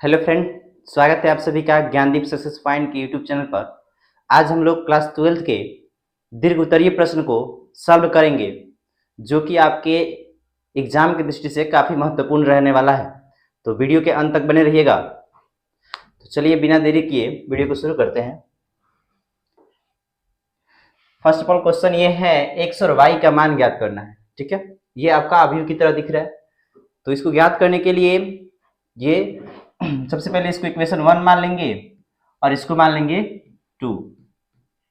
Hello friend, स्वागत है आप सभी का ज्ञानदीप सक्सेस पॉइंट के यूट्यूब चैनल पर। आज हम लोग क्लास 12 के दीर्घ उत्तरीय प्रश्न को सॉल्व करेंगे, जो कि आपके एग्जाम की दृष्टि से काफ़ी महत्वपूर्ण रहने वाला है। तो वीडियो के अंत तक बने रहिएगा। तो चलिए बिना देरी किए वीडियो को शुरू करते हैं। फर्स्ट ऑफ ऑल क्वेश्चन ये है, एक्स और वाई का मान ज्ञात करना है। ठीक है, ये आपका अवयव की तरह दिख रहा है। तो इसको ज्ञात करने के लिए ये सबसे पहले इसको इक्वेशन 1 मान लेंगे और इसको मान लेंगे 2,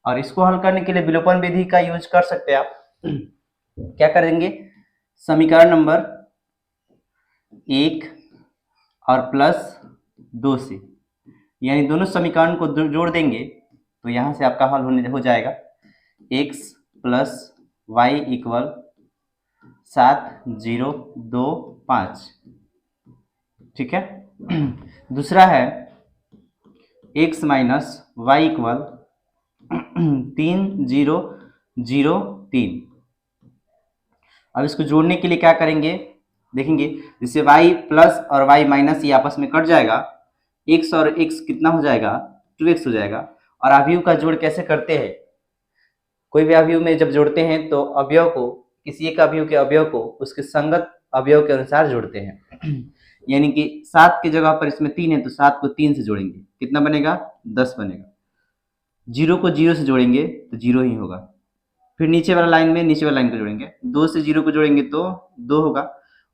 और इसको हल करने के लिए विलोपन विधि का यूज कर सकते हैं आप। क्या करेंगे, समीकरण नंबर 1 और प्लस 2 से, यानी दोनों समीकरण को जोड़ देंगे तो यहाँ से आपका हल हो जाएगा x प्लस वाई इक्वल 7 0 2 5। ठीक है। दूसरा है x माइनस वाई इक्वल 3 0 0 3। अब इसको जोड़ने के लिए क्या करेंगे, देखेंगे जैसे y प्लस और y माइनस ये आपस में कट जाएगा, x और x कितना हो जाएगा, 2x हो जाएगा। और अवयव का जोड़ कैसे करते हैं, कोई भी अवयव में जब जोड़ते हैं तो अवयव को, किसी एक अवयव के अवयव को उसके संगत अवयव के अनुसार जोड़ते हैं। यानी कि 7 की जगह पर इसमें 3 है तो 7 को 3 से जोड़ेंगे, कितना बनेगा, 10 बनेगा। 0 को 0 से जोड़ेंगे तो 0 ही होगा। फिर नीचे वाला लाइन में नीचे वाला लाइन को जोड़ेंगे, 2 से 0 को जोड़ेंगे तो 2 होगा,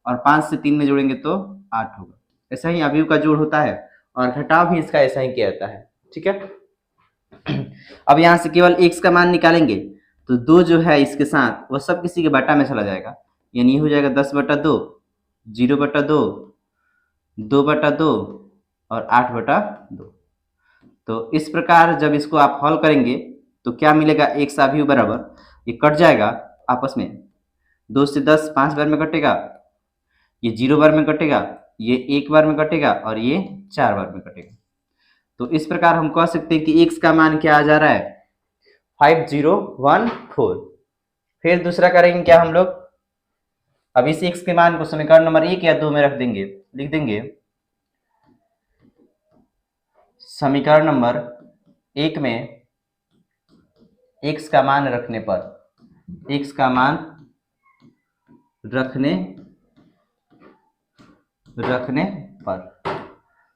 और 5 से 3 में जोड़ेंगे तो 8 होगा। ऐसा ही अवयव का जोड़ होता है, और घटाव भी इसका ऐसा ही किया जाता है। ठीक है। अब यहाँ से केवल x का मान निकालेंगे तो 2 जो है इसके साथ वह सब किसी के बटा में चला जाएगा, यानी ये हो जाएगा 10/2, 0/2, 2/2 और 8/2। तो इस प्रकार जब इसको आप हल करेंगे तो क्या मिलेगा, x अवयव बराबर, ये कट जाएगा आपस में, 2 से 10 5 बार में कटेगा, ये 0 बार में कटेगा, ये 1 बार में कटेगा, और ये 4 बार में कटेगा। तो इस प्रकार हम कह सकते हैं कि x का मान क्या आ जा रहा है, 5014। फिर दूसरा करेंगे क्या हम लोग, अब इस x के मान को समीकरण नंबर 1 या 2 में रख देंगे, लिख देंगे समीकरण नंबर 1 में x का मान रखने पर, x का मान रखने पर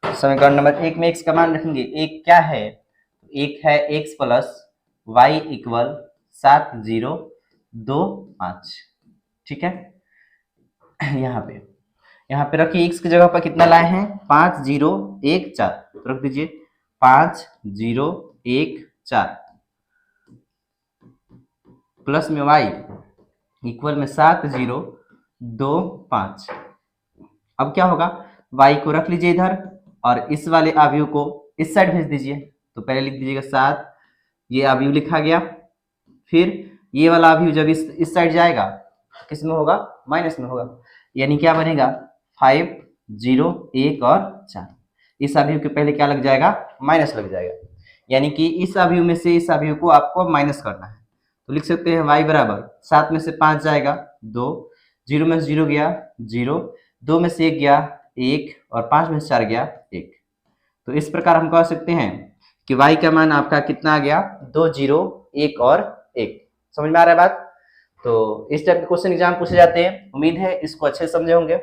समीकरण नंबर 1 में x का मान रखेंगे। एक क्या है, एक है x प्लस वाई इक्वल 7 0 2 5। ठीक है। यहाँ पे रखिए, x की जगह पर कितना लाए हैं, 5 0 1 4, तो रख दीजिए 5 0 1 4 प्लस में y इक्वल में 7 0 2 5। अब क्या होगा, y को रख लीजिए इधर और इस वाले अवयव को इस साइड भेज दीजिए। तो पहले लिख दीजिएगा 7, ये अवयव लिखा गया। फिर ये वाला अवयव जब इस साइड जाएगा किस में होगा, माइनस में होगा, यानी क्या बनेगा 5 0 1 और 4। इस अवयव के पहले क्या लग जाएगा, माइनस लग जाएगा, यानी कि इस अवयव में से इस अवयव को आपको माइनस करना है। तो लिख सकते हैं y बराबर 7 में से 5 जाएगा 2, 0 में से 0 गया 0, 2 में से 1 गया 1, और 5 में से 4 गया 1। तो इस प्रकार हम कह सकते हैं कि y का मान आपका कितना आ गया, 2 0 1 और 1। समझ में आ रहा है बात। तो इस टाइप के क्वेश्चन एग्जाम पूछे जाते हैं, उम्मीद है इसको अच्छे से समझे होंगे।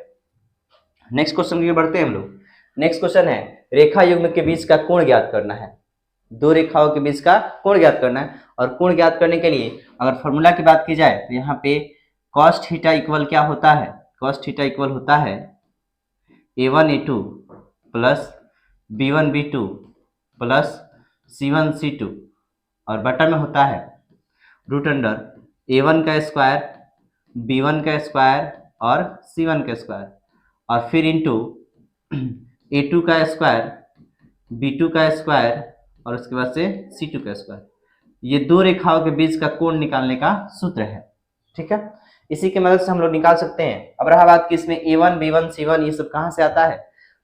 नेक्स्ट क्वेश्चन की बढ़ते हैं हम लोग। नेक्स्ट क्वेश्चन है, रेखा युग्म के बीच का कोण ज्ञात करना है। दो रेखाओं के बीच का कोण ज्ञात करना है, और कोण ज्ञात करने के लिए अगर फॉर्मूला की बात की जाए तो यहाँ पे cos थीटा इक्वल क्या होता है, cos थीटा इक्वल होता है a1 a2 plus b1 b2 plus c1 c2, और बटा में होता है रूट अंडर a1 का स्क्वायर b1 का स्क्वायर और c1 का स्क्वायर, और फिर इंटू a2 का स्क्वायर b2 का स्क्वायर और उसके बाद से c2 का स्क्वायर। ये दो रेखाओं के बीच का कोण निकालने का सूत्र है। ठीक है, इसी की मदद से हम लोग निकाल सकते हैं। अब रहा बात कि इसमें a1 b1 c1 ये सब कहाँ से आता है,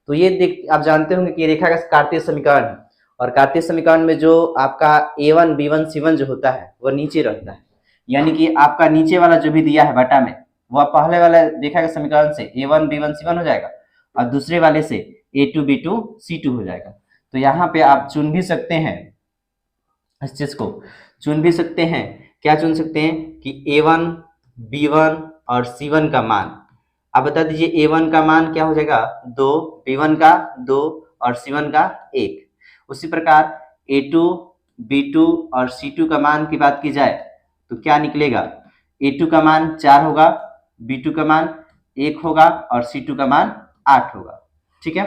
तो ये देख आप जानते होंगे कि ये रेखा का कार्तीय समीकरण है, और कार्तीय समीकरण में जो आपका a1 b1 c1 जो होता है वह नीचे रहता है, यानी कि आपका नीचे वाला जो भी दिया है बटा में वह पहले वाला रेखा के समीकरण से a1 b1 c1 हो जाएगा, और दूसरे वाले से A2B2C2 हो जाएगा। तो यहाँ पे आप चुन भी सकते हैं, इस चीज को चुन भी सकते हैं। क्या चुन सकते हैं कि A1, B1 और C1 का मान आप बता दीजिए। A1 का मान क्या हो जाएगा 2, B1 का 2 और C1 का 1। उसी प्रकार A2, B2 और C2 का मान की बात की जाए तो क्या निकलेगा, A2 का मान 4 होगा, B2 का मान 1 होगा और C2 का मान 8 होगा। ठीक है,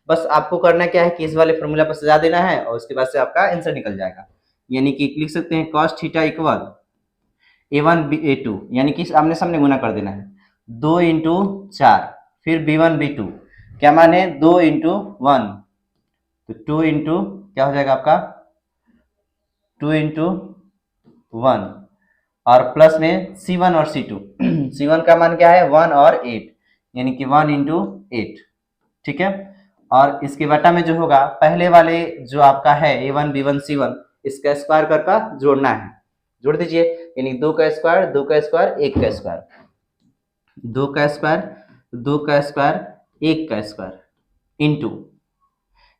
बस आपको करना क्या है कि इस वाले फॉर्मूला पर सजा देना है और उसके बाद से आपका आंसर निकल जाएगा। यानी कि लिख सकते हैं cos theta equal A1 A2, यानी कि आमने सामने गुना कर देना है 2 इंटू 4, फिर B1 B2 क्या मान है 2 इंटू 1, तो 2 इंटू क्या हो जाएगा आपका 2 इंटू 1 और प्लस में C1 और C2 C1 का मान क्या है 1 और 8, यानी कि 1 इंटू 8। ठीक है, और इसके बटा में जो होगा पहले वाले जो आपका है A1 B1 C1 इसका स्क्वायर करके जोड़ना है, जोड़ दीजिए। यानी 2 का स्क्वायर 2 का स्क्वायर 1 का स्क्वायर, 2 का स्क्वायर 2 का स्क्वायर 1 का स्क्वायर इंटू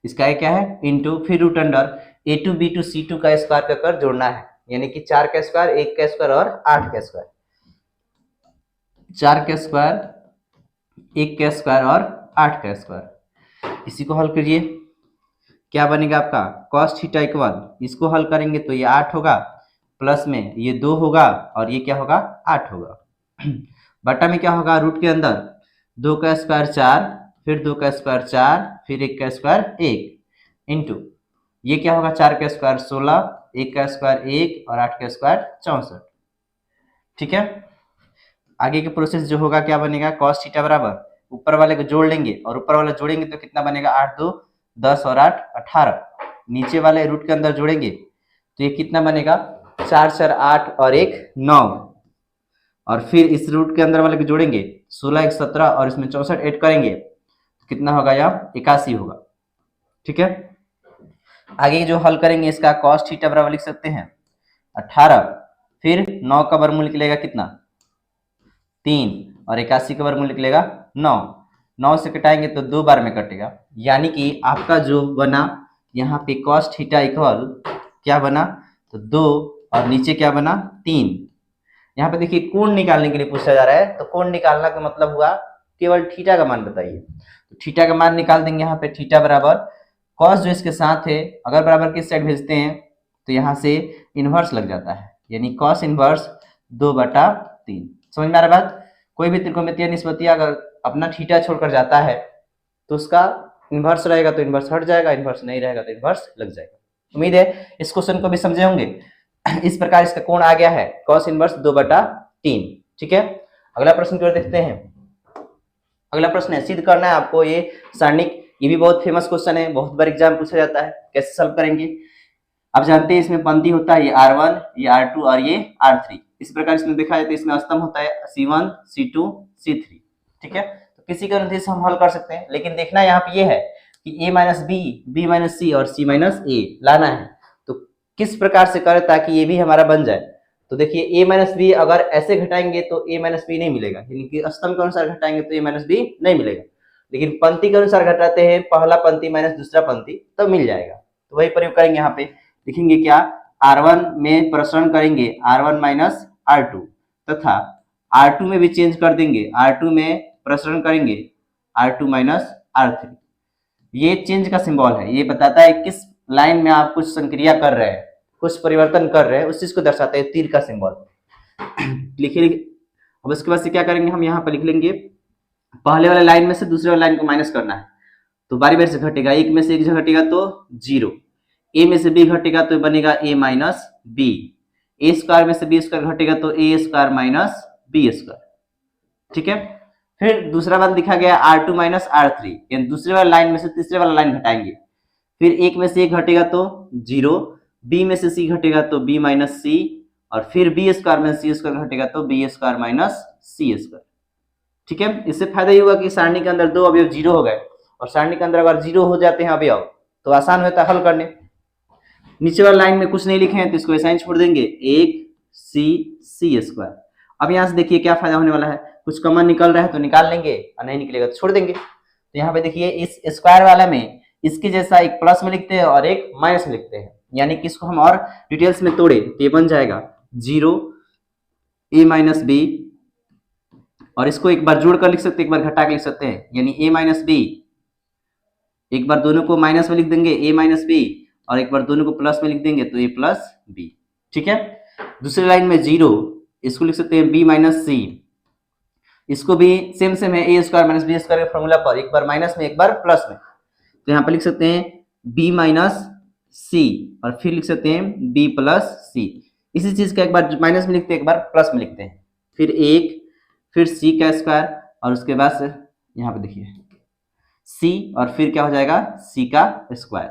इसका क्या है इंटू, फिर रूट अंडर A2B2 C2 का स्क्वायर कर जोड़ना है। यानी कि 4 का स्क्वायर 1 का स्क्वायर और 8 का स्क्वायर, 4 का स्क्वायर 1 का स्क्वायर और 8 का स्क्वायर। इसी को हल करिए, क्या बनेगा आपका cos थीटा इक्वल, इसको हल करेंगे तो ये 8 होगा, प्लस में ये 2 होगा और ये क्या होगा 8 होगा। बटा में क्या होगा रूट के अंदर 2 का स्क्वायर 4, फिर 2 का स्क्वायर 4, फिर 1 का स्क्वायर 1 इंटू ये क्या होगा 4 का स्क्वायर 16, 1 का स्क्वायर 1 और 8 का स्क्वायर 64। ठीक है, आगे के प्रोसेस जो होगा क्या बनेगा cos थीटा बराबर ऊपर वाले को जोड़ लेंगे और ऊपर वाला जोड़ेंगे तो कितना बनेगा 8 2 10 और 8 18, नीचे वाले रूट के अंदर जोड़ेंगे तो ये कितना बनेगा 4 4 8 और 1 9, और फिर इस रूट के अंदर वाले को जोड़ेंगे 16 1 17 और इसमें 64 ऐड करेंगे तो कितना होगा यहाँ 81 होगा। ठीक है, आगे जो हल करेंगे इसका cos थीटा बराबर लिख सकते हैं 18, फिर 9 का वर्गमूल निकलेगा कितना 3 और 81 का वर्गमूल निकलेगा 9, 9 से कटाएंगे तो 2 बार में कटेगा। यानी कि आपका जो बना यहाँ पे cos थीटा इक्वल क्या बना तो 2 और नीचे क्या बना 3। यहाँ पे देखिए कोण निकालने के लिए पूछा जा रहा है, तो कोण निकालना का मतलब हुआ केवल थीटा का मान बताइए, तो थीटा का मान निकाल देंगे। यहाँ पे थीटा बराबर cos जो इसके साथ है अगर बराबर किस साइड भेजते हैं तो यहाँ से इनवर्स लग जाता है, यानी cos इनवर्स 2/3। समझ में आ रहा बात, कोई भी त्रिकोणमितीय निष्पत्ति अगर अपना थीटा छोड़कर जाता है तो उसका इनवर्स रहेगा तो इनवर्स हट जाएगा, इनवर्स नहीं रहेगा तो इनवर्स लग जाएगा। उम्मीद है इस क्वेश्चन को भी समझे होंगे। इस प्रकार इसका कोण आ गया है cos इनवर्स 2/3। ठीक है, अगला प्रश्न की ओर देखते हैं। अगला प्रश्न है सिद्ध करना है आपको ये सारणिक, ये भी बहुत फेमस क्वेश्चन है, बहुत बार एग्जाम पूछा जाता है। कैसे सॉल्व करेंगे आप जानते हैं, इसमें पंक्ति होता है ये R1 ये R2 और ये R3। इस प्रकार इसमें देखा जाए तो इसमें स्तंभ होता है C1 C2 C3। ठीक है, तो किसी के अनुसार हम हल कर सकते हैं, लेकिन देखना यहाँ पे ये है कि A minus B B minus C और C माइनस ए लाना है। तो किस प्रकार से करें ताकि ये भी हमारा बन जाए, तो देखिए A माइनस बी अगर ऐसे घटाएंगे तो A माइनस बी नहीं मिलेगा, यानी कि स्तंभ के अनुसार घटाएंगे तो A माइनस बी नहीं मिलेगा, लेकिन पंक्ति के अनुसार घटाते हैं पहला पंक्ति माइनस दूसरा पंक्ति तब मिल जाएगा। तो वही प्रयोग करेंगे, यहाँ पे लिखेंगे क्या R1 में प्रसरण करेंगे R1 माइनस R2 तथा R2 में भी चेंज कर देंगे, R2 में प्रसरण करेंगे R2 माइनस R3। ये चेंज का सिंबल है, ये बताता है किस लाइन में आप कुछ संक्रिया कर रहे हैं, कुछ परिवर्तन कर रहे हैं, उस चीज को दर्शाता है तीर का सिंबल। लिखिए अब उसके बाद से क्या करेंगे हम यहाँ पर लिख लेंगे पहले वाले लाइन में से दूसरे वाले लाइन को माइनस करना है, तो बारी बारी से घटेगा, एक में से एक घटेगा तो 0, a में से b घटेगा तो बनेगा a minus b, a square में से बी स्क्वायर घटेगा तो a square minus b square. ठीक है, फिर दूसरा वाला दिखा गया R2 माइनस R3, यानी दूसरे वाले लाइन में से तीसरे वाला लाइन घटाएंगे, फिर एक में से एक घटेगा तो 0, b में से c घटेगा तो b माइनस सी, और फिर b स्क्वायर में सी स्क्वायर घटेगा तो b स्क्वायर माइनस सी स्क्वायर। ठीक है, इससे फायदा ये हुआ कि सारणी के अंदर 2 अवयव 0 हो गए, और सारणी के अंदर अगर 0 हो जाते हैं अवयव तो आसान होता है हल करने। नीचे वाला लाइन में कुछ नहीं लिखे हैं तो इसको ऐसा ही छोड़ देंगे 1 सी स्क्वायर। अब यहाँ से देखिए क्या फायदा होने वाला है, कुछ कॉमन निकल रहा है तो निकाल लेंगे और नहीं निकलेगा तो छोड़ देंगे। तो यहाँ पे देखिए इस स्क्वायर वाला में इसके जैसा एक प्लस में लिखते हैं और एक माइनस में लिखते हैं, यानी कि इसको हम और डिटेल्स में तोड़े तो ये बन जाएगा 0 a माइनस बी, और इसको एक बार जोड़ कर लिख सकते हैं, एक बार घटा के लिख सकते हैं, यानी a माइनस बी, एक बार दोनों को माइनस में लिख देंगे a माइनस बी, और एक बार दोनों को प्लस में लिख देंगे तो a प्लस बी। ठीक है, दूसरी लाइन में 0, इसको लिख सकते हैं b माइनस सी, इसको भी सेम सेम है ए स्क्वायर माइनस बी स्क्वायर के फॉर्मूला पर, एक बार माइनस में एक बार प्लस में, तो यहाँ पर लिख सकते हैं b माइनस सी और फिर लिख सकते हैं b प्लस सी। इसी चीज का एक बार माइनस में लिखते हैं, एक बार प्लस में लिखते हैं, फिर एक, फिर c का स्क्वायर, और उसके बाद यहाँ पे देखिए c, और फिर क्या हो जाएगा c का स्क्वायर।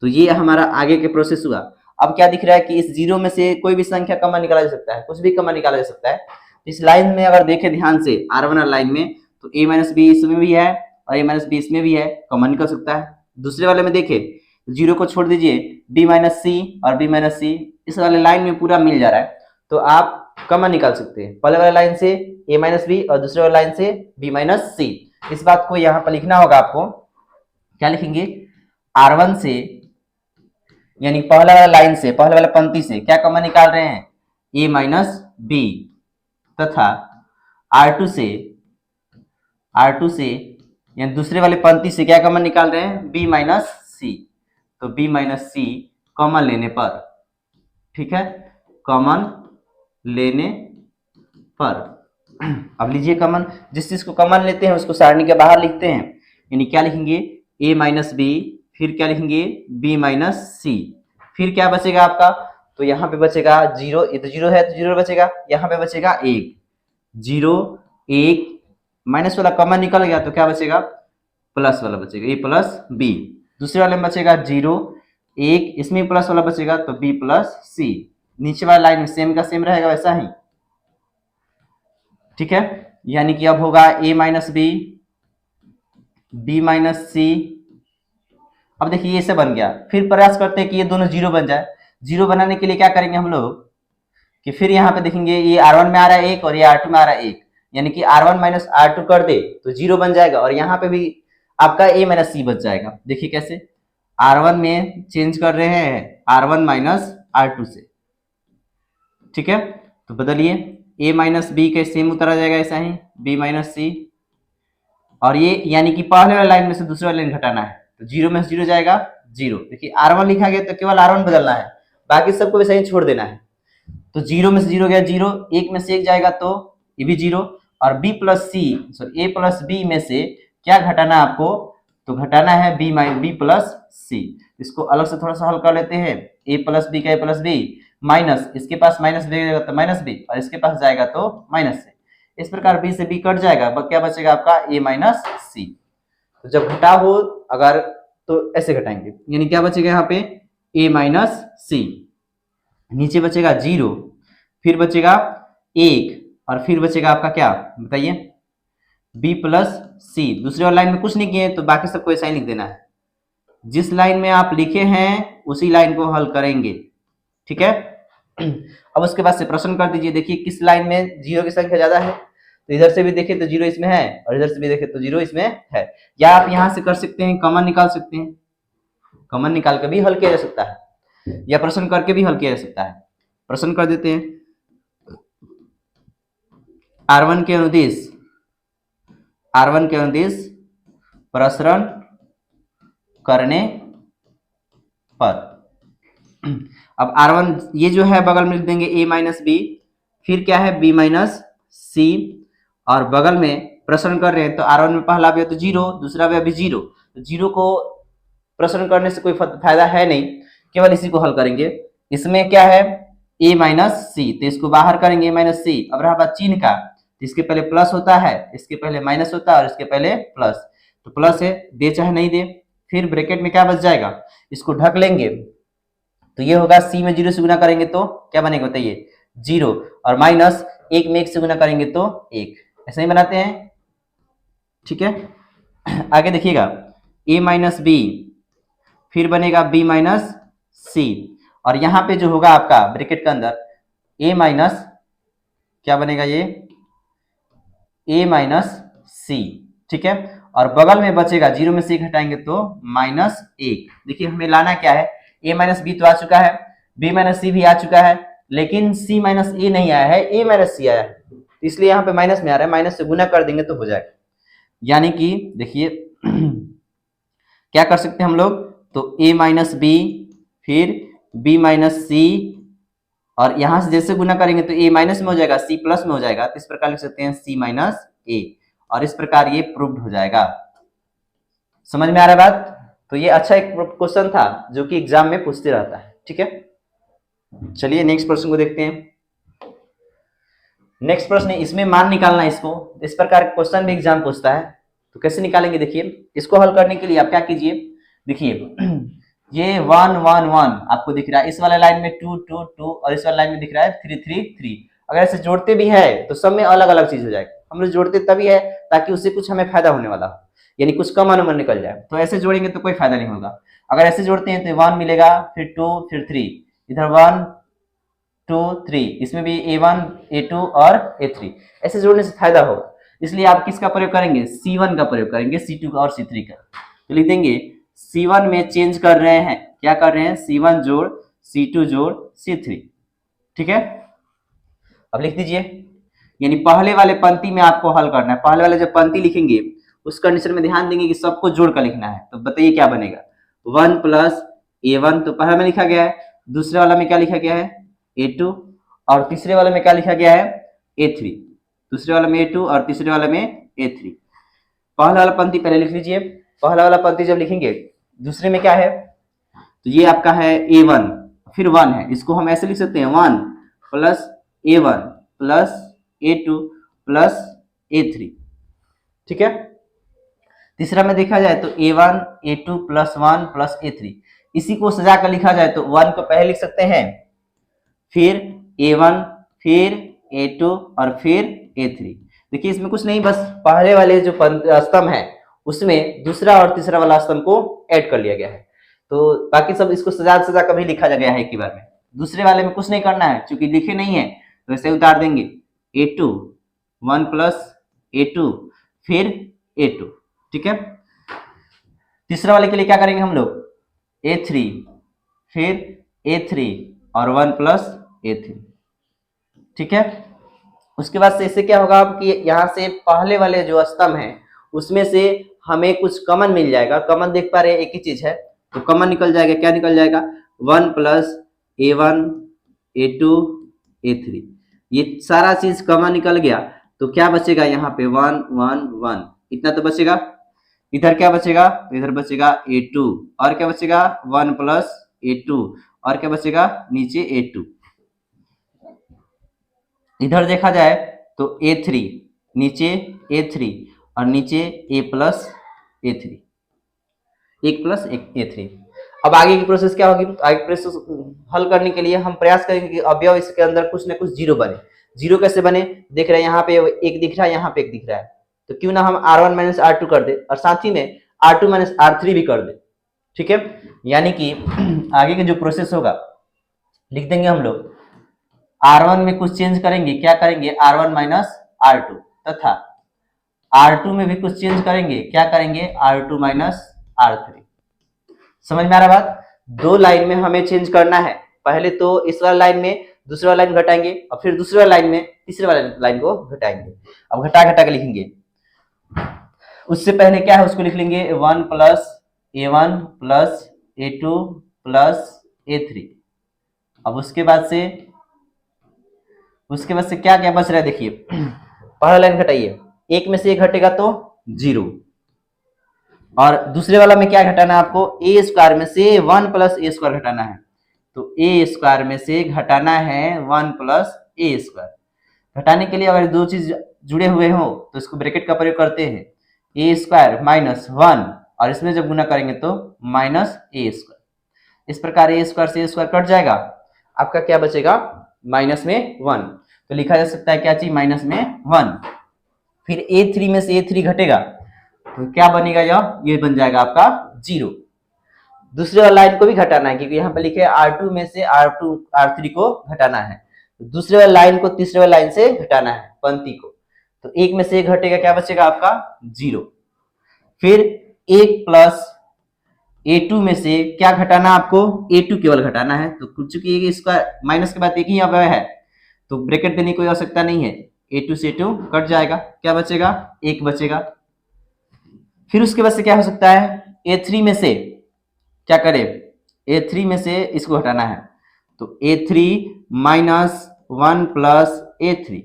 तो ये हमारा आगे के प्रोसेस हुआ। अब क्या दिख रहा है कि इस 0 में से कोई भी संख्या कॉमन निकाला जा सकता है, कुछ भी कॉमन निकाला जा सकता है। इस लाइन में अगर देखें ध्यान से R1 लाइन में, तो a माइनस बी इसमें भी है और a माइनस बी इसमें भी है, कॉमन निकल सकता है। दूसरे वाले में देखें 0 को छोड़ दीजिए, b माइनस सी और b माइनस सी इस वाले लाइन में पूरा मिल जा रहा है, तो आप कॉमन निकाल सकते हैं। पहले वाले लाइन से a माइनस बी और दूसरे वाले लाइन से b माइनस सी। इस बात को यहाँ पर लिखना होगा आपको, क्या लिखेंगे R1 से, यानी पहले वाला लाइन से, पहले वाला पंक्ति से क्या कॉमन निकाल रहे हैं a माइनस बी, तथा R2 से यानी दूसरे वाले पंक्ति से क्या कॉमन निकाल रहे हैं b माइनस सी, तो b माइनस सी कॉमन लेने पर, ठीक है, कॉमन लेने पर। अब लीजिए कॉमन, जिस चीज को कॉमन लेते हैं उसको सारणी के बाहर लिखते हैं, यानी क्या लिखेंगे a माइनस बी, फिर क्या लिखेंगे b माइनस सी, फिर क्या बचेगा आपका, तो यहाँ पे बचेगा 0, ये तो 0 है तो 0 बचेगा, यहाँ पे बचेगा 1, 0 1 माइनस वाला कॉमन निकल गया तो क्या बचेगा प्लस वाला बचेगा, a प्लस बी। दूसरे वाले में बचेगा 0 1, इसमें प्लस वाला बचेगा तो b प्लस सी। नीचे वाला लाइन में सेम का सेम रहेगा वैसा ही, ठीक है, यानी कि अब होगा a minus B, b minus C. अब देखिए ये से बन गया, फिर प्रयास करते हैं कि ये दोनों 0 बन जाए। 0 बनाने के लिए क्या करेंगे हम लोग कि फिर यहाँ पे देखेंगे ये R1 में आ रहा है 1 और ये R2 में आ रहा है 1, यानी कि R1 माइनस R2 कर दे तो 0 बन जाएगा, और यहाँ पे भी आपका a माइनस सी बच जाएगा। देखिए कैसे, R1 में चेंज कर रहे हैं R1 माइनस R2 से, ठीक है, तो बदलिए a माइनस बी के सेम उतरा जाएगा ऐसा ही b माइनस सी, और ये यानी कि पहले वाले लाइन में से दूसरे वाले लाइन घटाना है, तो 0 में से 0 जाएगा 0। देखिए R1 लिखा गया तो केवल R1 बदलना है, बाकी सबको वैसे ही छोड़ देना है। तो 0 में से 0 गया 0, 1 में से 1 जाएगा तो ये भी 0, और b plus c sorry a plus b में से क्या घटाना है आपको, तो घटाना है b प्लस सी। इसको अलग से थोड़ा सा हल कर लेते हैं, a प्लस बी का a प्लस बी माइनस, इसके पास माइनस जाएगा तो माइनस बी, और इसके पास जाएगा तो माइनस से। इस प्रकार b से b कट जाएगा, क्या बचेगा आपका a माइनस सी। तो जब घटाव हो अगर तो ऐसे घटाएंगे, यानी क्या बचेगा यहाँ पे a माइनस सी, नीचे बचेगा 0, फिर बचेगा 1, और फिर बचेगा आपका क्या बताइए b प्लस सी। दूसरे वाले लाइन में कुछ नहीं किए तो बाकी सबको ऐसा ही लिख देना है, जिस लाइन में आप लिखे हैं उसी लाइन को हल करेंगे, ठीक है। अब उसके बाद से प्रश्न कर दीजिए, देखिए किस लाइन में 0 की संख्या ज्यादा है, तो इधर से भी देखें तो 0 इसमें है और इधर से भी देखें तो 0 इसमें है। या आप यहां से कर सकते हैं कॉमन निकाल सकते हैं, कॉमन निकाल के भी हल किया जा सकता है, या प्रश्न करके भी हल किया जा सकता है। प्रश्न कर देते हैं, R1 के अनुदिश प्रसरण करने पर, अब R1 ये जो है बगल में लिख देंगे a माइनस बी, फिर क्या है b माइनस सी, और बगल में प्रसरण कर रहे हैं तो R1 में पहला अवयव तो 0, दूसरा अवयव भी 0, तो 0 को प्रसरण करने से कोई फायदा है नहीं, केवल इसी को हल करेंगे। इसमें क्या है a माइनस सी, तो इसको बाहर करेंगे a माइनस सी। अब रहा बात चिन्ह का, तो इसके पहले प्लस होता है, इसके पहले माइनस होता है और इसके पहले प्लस, तो प्लस है दे चाहे नहीं दे, फिर ब्रैकेट में क्या बच जाएगा, इसको ढक लेंगे तो ये होगा c में 0 से गुना करेंगे तो क्या बनेगा बताइए 0, और माइनस 1 में 1 से गुना करेंगे तो 1, ऐसे ही बनाते हैं, ठीक है। आगे देखिएगा a माइनस बी, फिर बनेगा b माइनस सी, और यहाँ पे जो होगा आपका ब्रैकेट के अंदर a माइनस क्या बनेगा ये a माइनस सी, ठीक है, और बगल में बचेगा, 0 में से 1 हटाएंगे तो -1। देखिए हमें लाना क्या है, a माइनस बी तो आ चुका है, b माइनस सी भी आ चुका है, लेकिन c माइनस ए नहीं आया है, a माइनस सी आया है, इसलिए यहाँ पे माइनस में आ रहा है, माइनस से गुना कर देंगे तो हो जाएगा। यानी कि देखिए क्या कर सकते हैं हम लोग, तो a माइनस बी फिर b माइनस सी, और यहां से जैसे गुना करेंगे तो a माइनस में हो जाएगा, c प्लस में हो जाएगा, तो इस प्रकार लिख सकते हैं c माइनस ए, और इस प्रकार ये प्रूव्ड हो जाएगा। समझ में आ रहा है बात? तो ये अच्छा एक क्वेश्चन था जो कि एग्जाम में पूछते रहता है। ठीक है, चलिए नेक्स्ट प्रश्न को देखते हैं। नेक्स्ट प्रश्न है, इसमें मान निकालना है इसको, इस प्रकार क्वेश्चन भी एग्जाम पूछता है, तो कैसे निकालेंगे देखिए। इसको हल करने के लिए आप क्या कीजिए, देखिए ये 1 1 1 आपको दिख रहा है, इस वाले लाइन में 2 2 2 और इस वाले लाइन में दिख रहा है 3 3 3। अगर ऐसे जोड़ते भी है तो सब में अलग अलग चीज हो जाएगा। हम लोग जोड़ते तभी है ताकि उससे कुछ हमें फायदा होने वाला हो, यानी कुछ कम अनुमान निकल जाए। तो ऐसे जोड़ेंगे तो कोई फायदा नहीं होगा। अगर ऐसे जोड़ते हैं तो 1 मिलेगा, फिर 2 फिर 3, इधर 1 2 3, इसमें भी a1 a2 और a3, ऐसे जोड़ने से फायदा होगा। इसलिए आप किसका प्रयोग करेंगे, c1 का प्रयोग करेंगे, c2 और c3 का। तो लिख देंगे c1 में चेंज कर रहे हैं, क्या कर रहे हैं, c1 जोड़ c2 जोड़ c3। ठीक है, अब लिख दीजिए, यानी पहले वाले पंक्ति में आपको हल करना है। पहले वाले जब पंक्ति लिखेंगे उस कंडीशन में ध्यान देंगे कि सबको जोड़ कर लिखना है। तो बताइए क्या बनेगा, 1 प्लस a1 तो पहले में लिखा गया है, दूसरे वाला में क्या लिखा गया है, a2, और तीसरे वाले में क्या लिखा गया है, a3। दूसरे वाले में a2 और तीसरे वाले में a3। पहला वाला पंक्ति पहले लिख लीजिए। पहला वाला पंक्ति जब लिखेंगे, दूसरे में क्या है, तो ये आपका है a1 फिर 1 है, इसको हम ऐसे लिख सकते हैं 1 plus a1 plus a2 plus a3। ठीक है, तीसरा में देखा जाए तो a1 a2 plus 1 plus a3। इसी को सजा कर लिखा जाए तो 1 को पहले लिख सकते हैं, फिर a1 फिर a2 और फिर a3। देखिए इसमें कुछ नहीं, बस पहले वाले जो स्तंभ है उसमें दूसरा और तीसरा वाला स्तंभ को ऐड कर लिया गया है। तो बाकी सब इसको सजा सजा कर भी लिखा गया है एक ही बार में। दूसरे वाले में कुछ नहीं करना है, क्योंकि लिखे नहीं है तो ऐसे उतार देंगे, a2 1 प्लस a2 फिर a2। ठीक है, तीसरे वाले के लिए क्या करेंगे हम लोग, a3 फिर a3 और 1 प्लस a3। ठीक है, उसके बाद से इससे क्या होगा कि यहाँ से पहले वाले जो स्तंभ है उसमें से हमें कुछ कॉमन मिल जाएगा। कॉमन देख पा रहे हैं, एक ही चीज है, तो कॉमन निकल जाएगा। क्या निकल जाएगा, 1 प्लस a1 a2 a3, ये सारा चीज कॉमन निकल गया। तो क्या बचेगा यहाँ पे 1 1 1, इतना तो बचेगा। इधर क्या बचेगा, इधर बचेगा a2 और क्या बचेगा 1 प्लस a2 और क्या बचेगा नीचे a2। इधर देखा जाए तो a3 नीचे a3 और नीचे a plus a3, 1 plus a3। अब आगे की प्रोसेस क्या होगी, आगे प्रोसेस हल करने के लिए हम प्रयास करेंगे कि अवयव इसके अंदर कुछ ना कुछ जीरो बने। जीरो कैसे बने, देख रहे हैं यहाँ पे एक दिख रहा है, यहाँ पे एक दिख रहा है, तो क्यों ना हम r1 माइनस r2 कर दे और साथ ही में r2 माइनस r3 भी कर दे। ठीक है, यानी कि आगे के जो प्रोसेस होगा लिख देंगे हम लोग, r1 में कुछ चेंज करेंगे, क्या करेंगे r1 माइनस r2, तथा r2 में भी कुछ चेंज करेंगे, क्या करेंगे r2 माइनस r3। समझ में आ रहा बात, दो लाइन में हमें चेंज करना है। पहले तो इस वाला लाइन में दूसरा लाइन घटाएंगे और फिर दूसरे वाला लाइन में तीसरे वाले लाइन को घटाएंगे। अब घटा घटा के लिखेंगे, उससे पहले क्या है उसको लिख लेंगे 1 plus a1 plus a2 plus a3। अब उसके बाद से क्या क्या बच रहा है, देखिए पहला लाइन घटाइए, एक में से एक घटेगा तो 0, और दूसरे वाला में क्या घटाना है आपको, a स्क्वायर में से 1 प्लस a स्क्वायर घटाना है। तो a स्क्वायर में से घटाना है 1 प्लस a स्क्वायर। घटाने के लिए अगर दो चीज जुड़े हुए हो तो इसको ब्रैकेट का प्रयोग करते हैं, a स्क्वायर माइनस 1 और इसमें जब गुना करेंगे तो माइनस a स्क्वायर। इस प्रकार a स्क्वायर से a स्क्वायर कट जाएगा, आपका क्या बचेगा माइनस में 1। तो लिखा जा सकता है क्या चीज, माइनस में 1। फिर a3 में से a3 घटेगा तो क्या बनेगा, ये बन जाएगा आपका 0। दूसरे वाला लाइन को भी घटाना है, क्योंकि यहाँ पे लिखे r2 में से r3 को घटाना है। दूसरे वाला लाइन को तीसरे वाला लाइन से घटाना है, पंक्ति को। तो एक में से एक घटेगा, क्या बचेगा आपका 0। फिर 1 प्लस a2 में से क्या घटाना आपको, a2 केवल घटाना है। तो चूंकि इसका माइनस के बाद एक ही अवयव है तो ब्रैकेट देने की कोई आवश्यकता नहीं है, a2 से a2 कट जाएगा, क्या बचेगा, 1 बचेगा। फिर उसके बाद से क्या हो सकता है, a3 में से क्या करें, a3 में से इसको हटाना है, तो a3 माइनस 1 प्लस a3,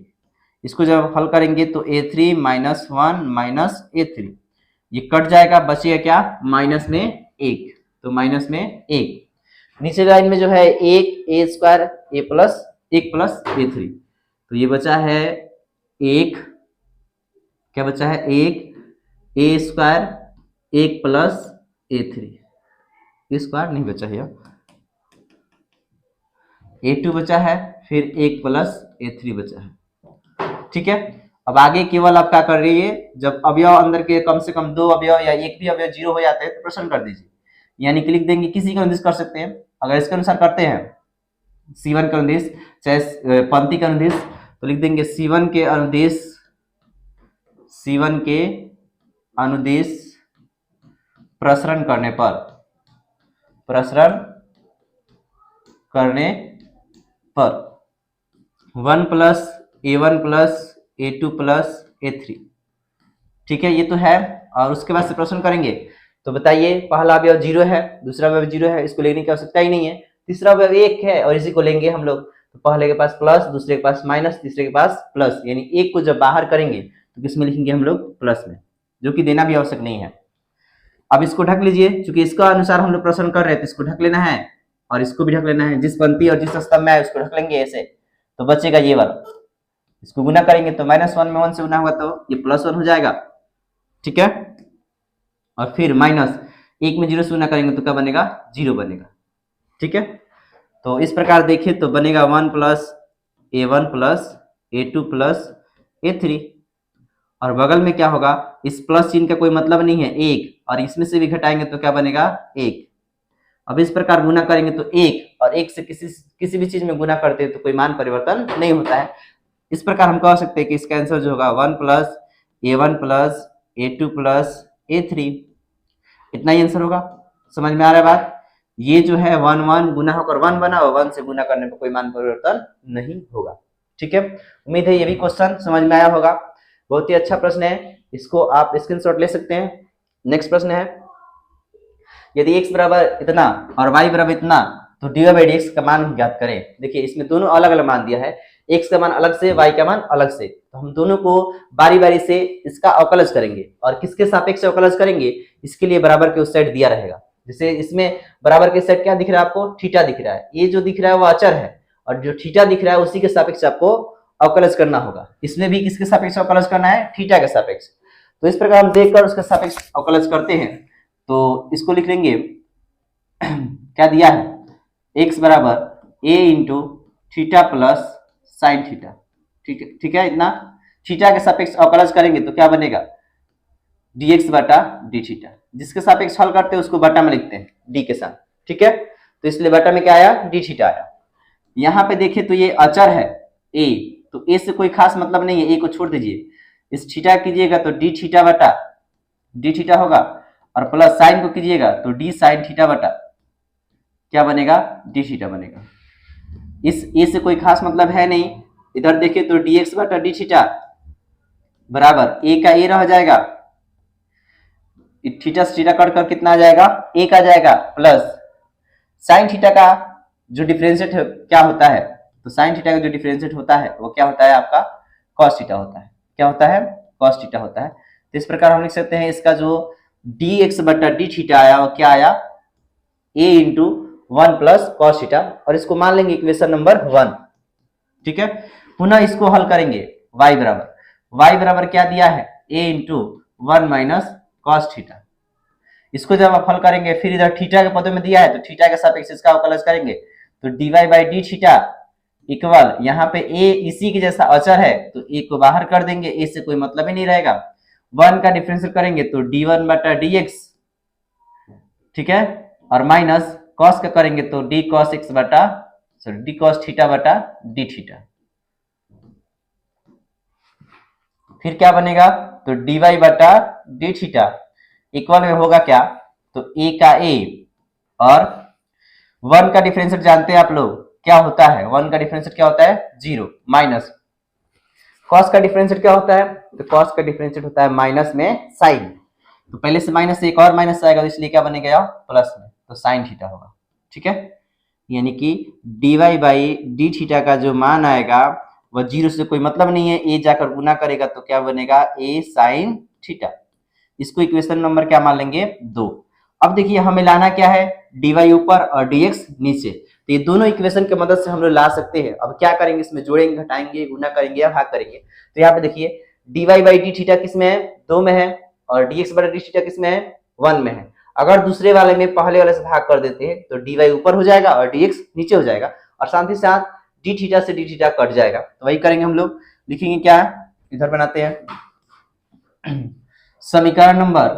इसको जब हल करेंगे तो a3 माइनस 1 माइनस a3, ये कट जाएगा, बचेगा क्या, माइनस में 1, तो माइनस में 1। नीचे लाइन में जो है 1 a square a plus 1 plus a3, तो ये बचा है 1, क्या बचा है, 1 a square 1 plus a3, square नहीं बचा है, a2 बचा है, फिर 1 प्लस a3 बचा है। ठीक है, अब आगे केवल आप क्या कर रही है, जब अवयव अंदर के कम से कम 2 अवयव या एक भी अवयव 0 हो जाते हैं तो प्रश्न कर दीजिए, यानी कि लिख देंगे किसी का अनुदेश कर सकते हैं। अगर इसके अनुसार करते हैं C1 का अनुदेश चाहे पंक्ति का अनुदेश, तो लिख देंगे C1 के अनुदेश, C1 के अनुदेश प्रसरण करने पर, प्रसरण करने पर 1 plus a1 plus a2 plus a3। ठीक है, ये तो है। और उसके बाद से प्रश्न करेंगे तो बताइए, पहला अवयव 0 है, दूसरा अवयव 0 है, इसको लेने की आवश्यकता ही नहीं है। तीसरा अवयव 1 है और इसी को लेंगे हम लोग, तो पहले के पास प्लस, दूसरे के पास माइनस, तीसरे के पास प्लस, यानी 1 को जब बाहर करेंगे तो किसमें लिखेंगे हम लोग, प्लस में, जो कि देना भी आवश्यक नहीं है। अब इसको ढक लीजिए, क्योंकि इसका अनुसार हम लोग प्रश्न कर रहे हैं तो इसको ढक लेना है और इसको भी ढक लेना है, जिस पंक्ति और जिस स्तंभ में है उसको ढक लेंगे ऐसे, तो बचेगा ये वाला। इसको गुना करेंगे तो -1 में 1 से गुना होगा तो ये +1 हो जाएगा। ठीक है, और फिर माइनस 1 में 0 से गुना करेंगे तो क्या बनेगा, 0 बनेगा। ठीक है, तो इस प्रकार देखिए तो बनेगा 1 plus a1 plus a2 plus a3, और बगल में क्या होगा, इस प्लस चिन्ह का कोई मतलब नहीं है, 1, और इसमें से भी घटाएंगे तो क्या बनेगा, 1। अब इस प्रकार गुना करेंगे तो 1 और 1 से किसी भी चीज में गुना करते हैं तो कोई मान परिवर्तन नहीं होता है। इस प्रकार हम कह सकते हैं कि इसका आंसर जो होगा 1 plus a1 plus a2 plus a3, इतना ही आंसर होगा। समझ में आ रहा है बात, ये जो है 1 1 गुना होकर 1 बना और 1 से गुना करने पर कोई मान परिवर्तन नहीं होगा। ठीक है, उम्मीद है ये भी क्वेश्चन समझ में आया होगा। बहुत ही अच्छा प्रश्न है, इसको आप स्क्रीनशॉट ले सकते हैं। नेक्स्ट प्रश्न है, यदि x बराबर इतना और y बराबर इतना तो dy/dx का मान ज्ञात करें। देखिए इसमें दोनों अलग अलग मान दिया है, x का मान अलग से, y का मान अलग से, तो हम दोनों को बारी बारी से इसका अवकलज करेंगे और किसके सापेक्ष अवकलज करेंगे, इसके लिए बराबर के उस साइड दिया रहेगा। जैसे इसमें बराबर के साइड क्या दिख रहा है आपको, थीटा दिख रहा है, ये जो दिख रहा है वो अचर है और जो थीटा दिख रहा है उसी के सापेक्ष आपको अवकलज करना होगा। इसमें भी किसके सापेक्ष अवकलज करना है, थीटा के सापेक्ष। तो इस प्रकार हम देखकर उसके सापेक्ष अवकलज करते हैं, तो इसको लिख लेंगे क्या दिया है, x बराबर a into theta plus sine theta. ठीक है, इतना थीटा के सापेक्ष अवकलज करेंगे तो क्या बनेगा, dx बटा डी थीटा। जिसके सापेक्ष हल करते हैं उसको बटा में लिखते हैं d के साथ। ठीक है, तो इसलिए बटा में क्या आया, डी थीटा आया। यहाँ पे देखिए तो ये अचर है a, तो a से कोई खास मतलब नहीं है, a को छोड़ दीजिए, इस थीटा कीजिएगा तो डी थीटा बटा डी थीटा होगा, और प्लस साइन को कीजिएगा तो डी साइन थीटा बटा क्या बनेगा, डी थीटा बनेगा। इस ए से कोई खास मतलब है नहीं, इधर देखिए तो dx बटा डी थीटा बराबर ए का ए रह जाएगा, थीटा से थीटा कट कर कितना आ जाएगा, एक आ जाएगा, प्लस साइन थीटा का जो डिफरेंशिएट क्या होता है, तो साइन थीटा का जो डिफरेंशिएट होता है वो क्या होता है आपका, कॉस थीटा होता है। क्या होता है, कॉस थीटा होता है। तो इस प्रकार हम लिख सकते हैं इसका जो dx बटा डी थीटा आया वो क्या आया, a into 1 plus cos theta, और इसको मान लेंगे इक्वेशन नंबर 1। ठीक है, पुनः इसको हल करेंगे, y बराबर क्या दिया है, a into 1 minus cos theta. इसको जब आप हल करेंगे फिर इधर थीटा के पदों में दिया है तो थीटा के सापेक्ष इसका अवकलज करेंगे तो dy/d थीटा इक्वल, यहाँ पे a इसी के जैसा अचर है तो a को बाहर कर देंगे, a से कोई मतलब ही नहीं रहेगा। 1 का डिफरेंशियल करेंगे तो d1 बटा dx, ठीक है, और माइनस कॉस का करेंगे तो डी कॉस थीटा बटा डी थीटा। फिर क्या बनेगा, तो dy बटा डी थीटा इक्वल में होगा क्या, तो ए का ए और 1 का डिफरेंशिएट जानते हैं आप लोग क्या होता है, 1 का डिफरेंशिएट क्या होता है 0 माइनस कॉस का डिफरेंशिएट क्या होता है, तो कॉस का डिफरेंशिएट होता है माइनस में साइन, तो पहले से माइनस से एक और माइनस आएगा तो इसलिए क्या बनेगा प्लस में, तो साइन थीटा होगा। ठीक है, यानी कि dy बाई डी थीटा का जो मान आएगा वह 0 से कोई मतलब नहीं है, ए जाकर गुना करेगा तो क्या बनेगा ए साइन थीटा। इसको इक्वेशन नंबर क्या मान लेंगे 2। अब देखिए हमें लाना क्या है, dy ऊपर और dx नीचे, तो ये दोनों इक्वेशन की मदद से हम लोग ला सकते हैं। अब क्या करेंगे, इसमें जोड़ेंगे, घटाएंगे, गुना करेंगे या भाग करेंगे। तो यहाँ पे देखिए dy बाई डी थीटा किस में है 2 में है और dx बाई डी थीटा किस में है 1 में है। अगर दूसरे वाले में पहले वाले से भाग कर देते हैं तो dy ऊपर हो जाएगा और dx नीचे हो जाएगा और साथ ही साथ डी थीटा से डी थीटा कट जाएगा। तो वही करेंगे हम लोग, लिखेंगे क्या, इधर बनाते हैं समीकरण नंबर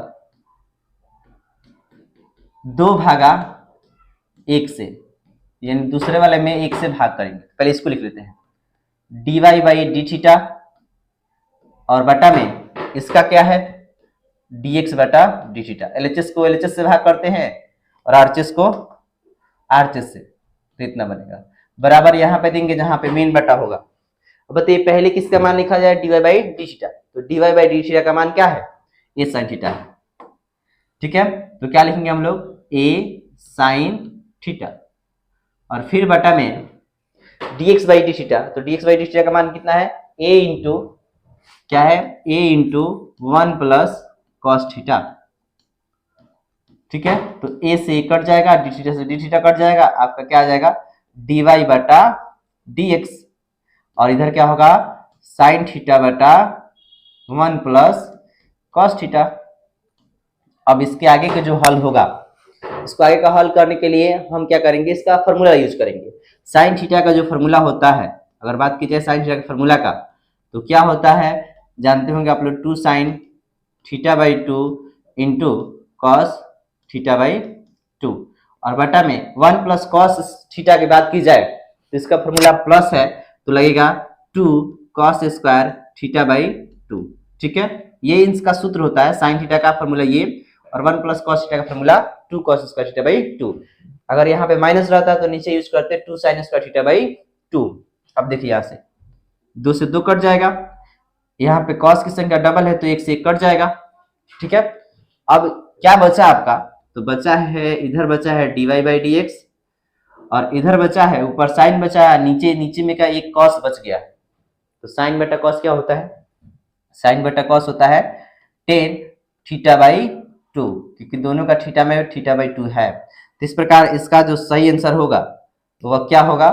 2/1 से, यानी दूसरे वाले में 1 से भाग करेंगे। पहले इसको लिख लेते हैं dy बाई डी थीटा और बटा में इसका क्या है dx बटा डी थीटा। LHS को LHS से भाग करते हैं और RHS को RHS से, तो इतना बनेगा बराबर यहाँ पे देंगे जहां पे मेन बटा होगा। अब बताइए पहले किसका मान लिखा जाए dy बाई डी थीटा, तो dy बाई डी थीटा का मान क्या है a साइन थीटा है। ठीक है, तो क्या लिखेंगे हम लोग a साइन थीटा और फिर बटा में dx बाई डी थीटा, तो dx बाई डी थीटा का मान कितना है a इंटू क्या है a into 1 plus cos theta. ठीक है, तो a से कट जाएगा, डी थीटा से डी थीटा कट जाएगा, आपका क्या आ जाएगा dy बटा dx और इधर क्या होगा साइन थीटा बटा 1 प्लस कॉस थीटा। अब इसके आगे का जो हल होगा, इसको आगे का हल करने के लिए हम क्या करेंगे, इसका फॉर्मूला यूज करेंगे। साइन थीटा का जो फॉर्मूला होता है, अगर बात की जाए साइन थीटा के फॉर्मूला का, तो क्या होता है जानते होंगे आप लोग 2 sine theta by 2 into cos theta by 2 और बटा में 1 प्लस कॉस थीटा की बात की जाए तो इसका फॉर्मूला प्लस है तो लगेगा 2 कॉस स्क्वायर थीटा बाई 2। ठीक है, ये इसका सूत्र होता है, साइन थीटा का फॉर्मूला ये और 1 प्लस कॉस थीटा का formula 2 cos square theta by 2। अगर यहाँ पे माइनस रहता है तो नीचे यूज करते 2 साइन स्क्वायर थीटा बाई 2। अब देखिए यहाँ से 2 से 2 कट जाएगा, यहाँ पे कॉस की संख्या डबल है तो 1 से 1 कट जाएगा। ठीक है, अब क्या बचा आपका, तो बचा है इधर बचा है dy बाई dx और इधर बचा है ऊपर साइन बचा है, नीचे में का एक कॉस बच गया। तो साइन बटा कॉस क्या होता है, साइन बटा कॉस होता है टेन थीटा बाई 2, क्योंकि दोनों का थीटा में थीटा बाई 2 है। तो इस प्रकार इसका जो सही आंसर होगा तो वह क्या होगा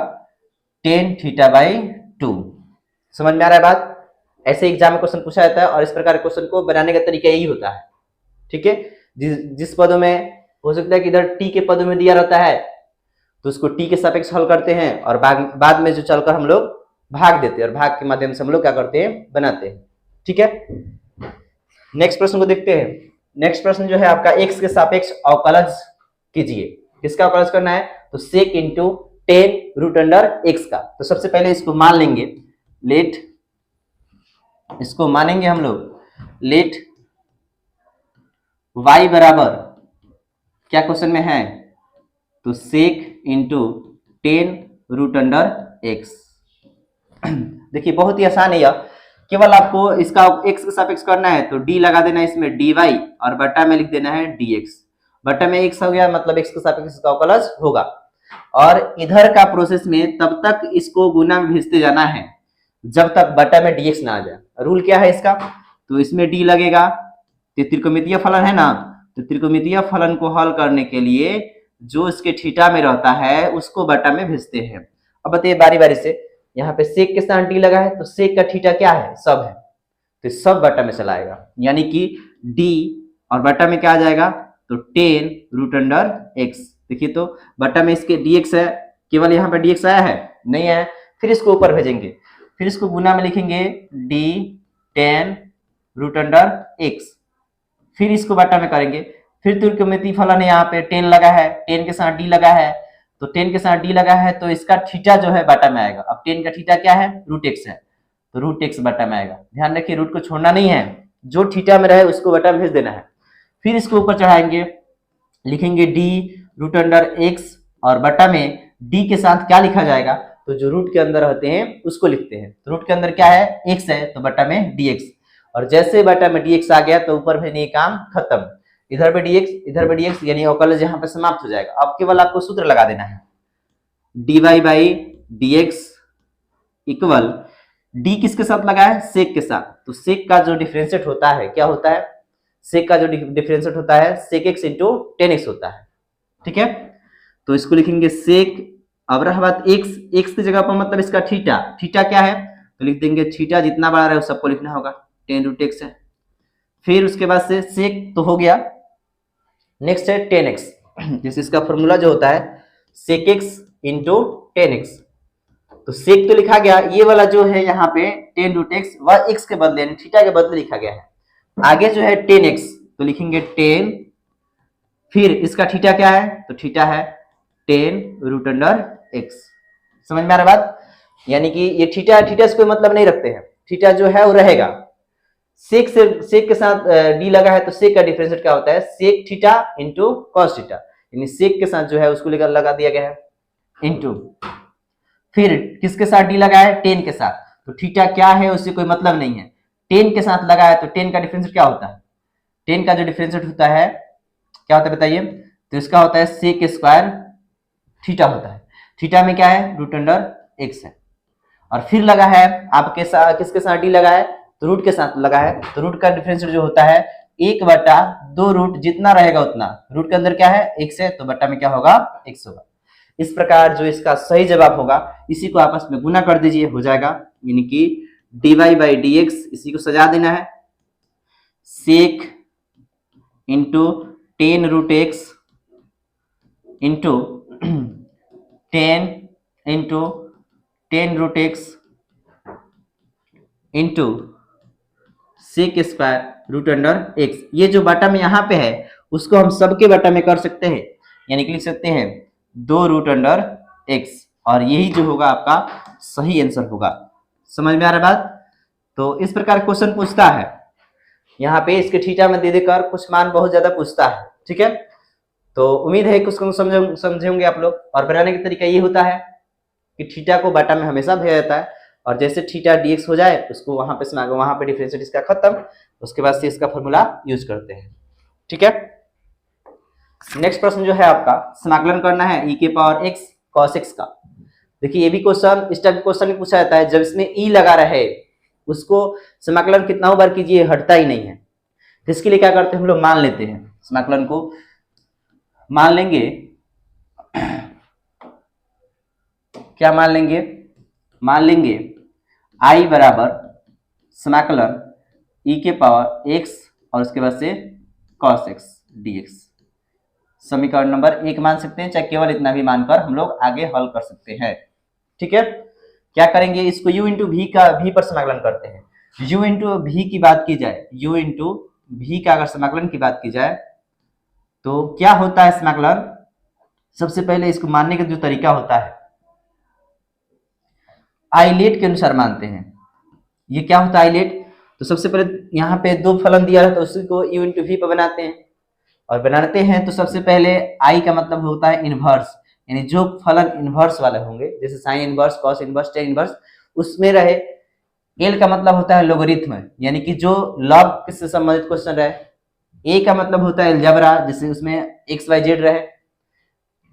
टेन थीटा बाई 2। समझ में आ रहा है बात, ऐसे एग्जाम में क्वेश्चन पूछा जाता है और इस प्रकार क्वेश्चन को बनाने का तरीका यही होता है। ठीक है, जिस पदों में हो सकता है कि इधर टी के पदों में दिया रहता है तो उसको टी के सापेक्ष हल करते हैं और बाद में जो चलकर हम लोग भाग देते हैं और भाग के माध्यम से हम लोग क्या करते हैं बनाते हैं। ठीक है, नेक्स्ट प्रश्न को देखते हैं। नेक्स्ट प्रश्न जो है आपका एक्स के सापेक्ष अवकलज कीजिए। किसका अवकलज करना है, तो सेक इंटू 10 रूट अंडर एक्स का। तो सबसे पहले इसको मान लेंगे, लेट इसको मानेंगे हम लोग, लेट y बराबर क्या क्वेश्चन में है, तो सेक इंटू 10 रूट अंडर एक्स। देखिए बहुत ही आसान है यह, केवल आपको इसका x के सापेक्ष करना है तो d लगा देना है इसमें dy और बटा में लिख देना है dx। बटा में x हो गया मतलब x के सापेक्ष इसका अवकलज होगा और इधर का प्रोसेस में तब तक इसको गुना में भेजते जाना है जब तक बटा में dx ना आ जाए। रूल क्या है इसका, तो इसमें d लगेगा, तो त्रिकोणमितीय फलन है ना, तो त्रिकोणमितीय फलन को हल करने के लिए जो इसके थीटा में रहता है उसको बटा में भेजते हैं। अब बताइए बारी बारी से, यहाँ पे सेक के साथ डी लगा है तो सेक का थीटा क्या है सब है, तो सब बटा में चला आएगा, यानी कि d और बटा में क्या आ जाएगा, तो 10 रूट अंडर एक्स। देखिए तो बटा में इसके dx है, केवल यहाँ पे dx आया है नहीं है, फिर इसको ऊपर भेजेंगे, फिर इसको गुना में लिखेंगे d 10 रूट अंडर एक्स, फिर इसको बटा में करेंगे, फिर त्रिकोणमितीय फलन है यहाँ पे 10 लगा है, 10 के साथ d लगा है, तो 10 के साथ d लगा है तो इसका थीटा जो है बटा में आएगा। अब 10 का थीटा क्या है, रूट एक्स है, तो रूट एक्स बटा में आएगा। ध्यान रखिए रूट को छोड़ना नहीं है, जो थीटा में रहे उसको बटा में भेज देना है। फिर इसको ऊपर चढ़ाएंगे, लिखेंगे डी रूट अंडर एक्स, और बटा में डी के साथ क्या लिखा जाएगा, तो जो रूट के अंदर रहते हैं उसको लिखते हैं। तो रूट के अंदर क्या है, एक्स है, तो बटा में डी एक्स, और जैसे बटा में डी एक्स आ गया तो ऊपर में ये काम खत्म, इधर पे dx इधर पे dx, यानी अवकलज यहाँ पे समाप्त हो जाएगा। अब केवल आपको सूत्र लगा देना है, dy by dx equal d किसके साथ लगा है, सेक के साथ, तो सेक का जो डिफरेंशिएट होता है क्या होता है, सेक का जो डिफरेंशिएट होता है सेक x इंटू टेन एक्स होता है, ठीक है। तो इसको लिखेंगे सेक, अब रहा बात x की जगह पर मतलब इसका थीटा, थीटा क्या है, तो लिख देंगे थीटा जितना बड़ा रहे सबको लिखना होगा, टेन रूट एक्स है। फिर उसके बाद से सेक तो हो गया, नेक्स्ट है टेन एक्स, जैसे इसका फॉर्मूला जो होता है sec x into tan x, तो सेक तो लिखा गया, ये वाला जो है यहाँ पे टेन रूट एक्स वह एक्स के बदले यानी थीटा के बदले लिखा गया है। आगे जो है टेन एक्स तो लिखेंगे टेन, फिर इसका थीटा क्या है, तो थीटा है टेन रूट अंडर एक्स। समझ में आ रहा बात, यानी कि ये थीटा से कोई मतलब नहीं रखते हैं, थीटा जो है वो रहेगा। सेक के साथ डी लगा है तो सेक का डिफरेंशिएट क्या होता है, sec theta into cos theta, यानी सेक के साथ जो है उसको लेकर लगा दिया गया है इंटू, फिर किसके साथ डी लगा है, टेन के साथ, तो थीटा क्या है उससे कोई मतलब नहीं है, टेन के साथ लगा है तो टेन का डिफरेंशिएट क्या होता है, टेन का जो डिफरेंशिएट होता है क्या होता है बताइए, तो इसका होता है सेक स्क्वायर थीटा होता है, थीटा में क्या है रूट अंडर एक्स है, और फिर लगा है आपके साथ किसके साथ डी लगा है, तो रूट के साथ लगा है, तो रूट का डिफरेंशिएट जो होता है एक बटा दो रूट जितना रहेगा उतना, रूट के अंदर क्या है एक्स है, तो बटा में क्या होगा एक्स होगा। इस प्रकार जो इसका सही जवाब होगा इसी को आपस में गुना कर दीजिए, हो जाएगा, यानी कि dy बाई डी एक्स, इसी को सजा देना है sec into tan root x into tan into tan root x into sec square root under x. ये जो बटा में यहाँ पे है उसको हम सबके बटा में कर सकते हैं, यानी कि लिख सकते हैं दो रूट अंडर एक्स, और यही जो होगा आपका सही आंसर होगा। समझ में आ रहा बात, तो इस प्रकार क्वेश्चन पूछता है, यहाँ पे इसके थीटा में दे देकर कुछ मान बहुत ज्यादा पूछता है, ठीक है। तो उम्मीद है कुछ समझे होंगे आप लोग, और बनाने का तरीका ये होता है कि थीटा को बटा में हमेशा भेजा जाता है, और जैसे थीटा dx हो जाए उसको वहां पे डिफरेंशिएट इसका खत्म, उसके बाद से इसका फॉर्मूला यूज करते हैं, ठीक है। नेक्स्ट प्रश्न जो है आपका समाकलन करना है e के पावर x cos x का। देखिए ये भी क्वेश्चन इस टाइप क्वेश्चन में पूछा जाता है, जब इसमें e लगा रहे उसको समाकलन कितना बार कीजिए हटता ही नहीं है, तो इसके लिए क्या करते हैं हम लोग मान लेते हैं, समाकलन को मान लेंगे, क्या मान लेंगे, मान लेंगे i बराबर समाकलन e के पावर x और उसके बाद से cos x dx, समीकरण नंबर 1 मान सकते हैं, चाहे केवल इतना भी मानकर हम लोग आगे हल कर सकते हैं, ठीक है। क्या करेंगे, इसको u इंटू भी का भी पर समाकलन करते हैं, u इंटू भी की बात की जाए, u इंटू भी का अगर समाकलन की बात की जाए तो क्या होता है समाकलन, सबसे पहले इसको मानने का जो तरीका होता है आइलेट के अनुसार मानते हैं। ये क्या होता है आइलेट, तो सबसे पहले यहाँ पे दो फलन दिया है तो उसी को u इंटू भी पर बनाते हैं, और बनाते हैं तो सबसे पहले i का मतलब होता है इनवर्स, यानी जो फलन इनवर्स वाले होंगे जैसे sine inverse, cos inverse, tan inverse, उसमें रहे। l का मतलब होता है लोगरिथम, यानी कि जो लॉग किससे संबंधित क्वेश्चन रहे। a का मतलब होता है अलजेब्रा, जैसे उसमें एक्स वाई जेड रहे।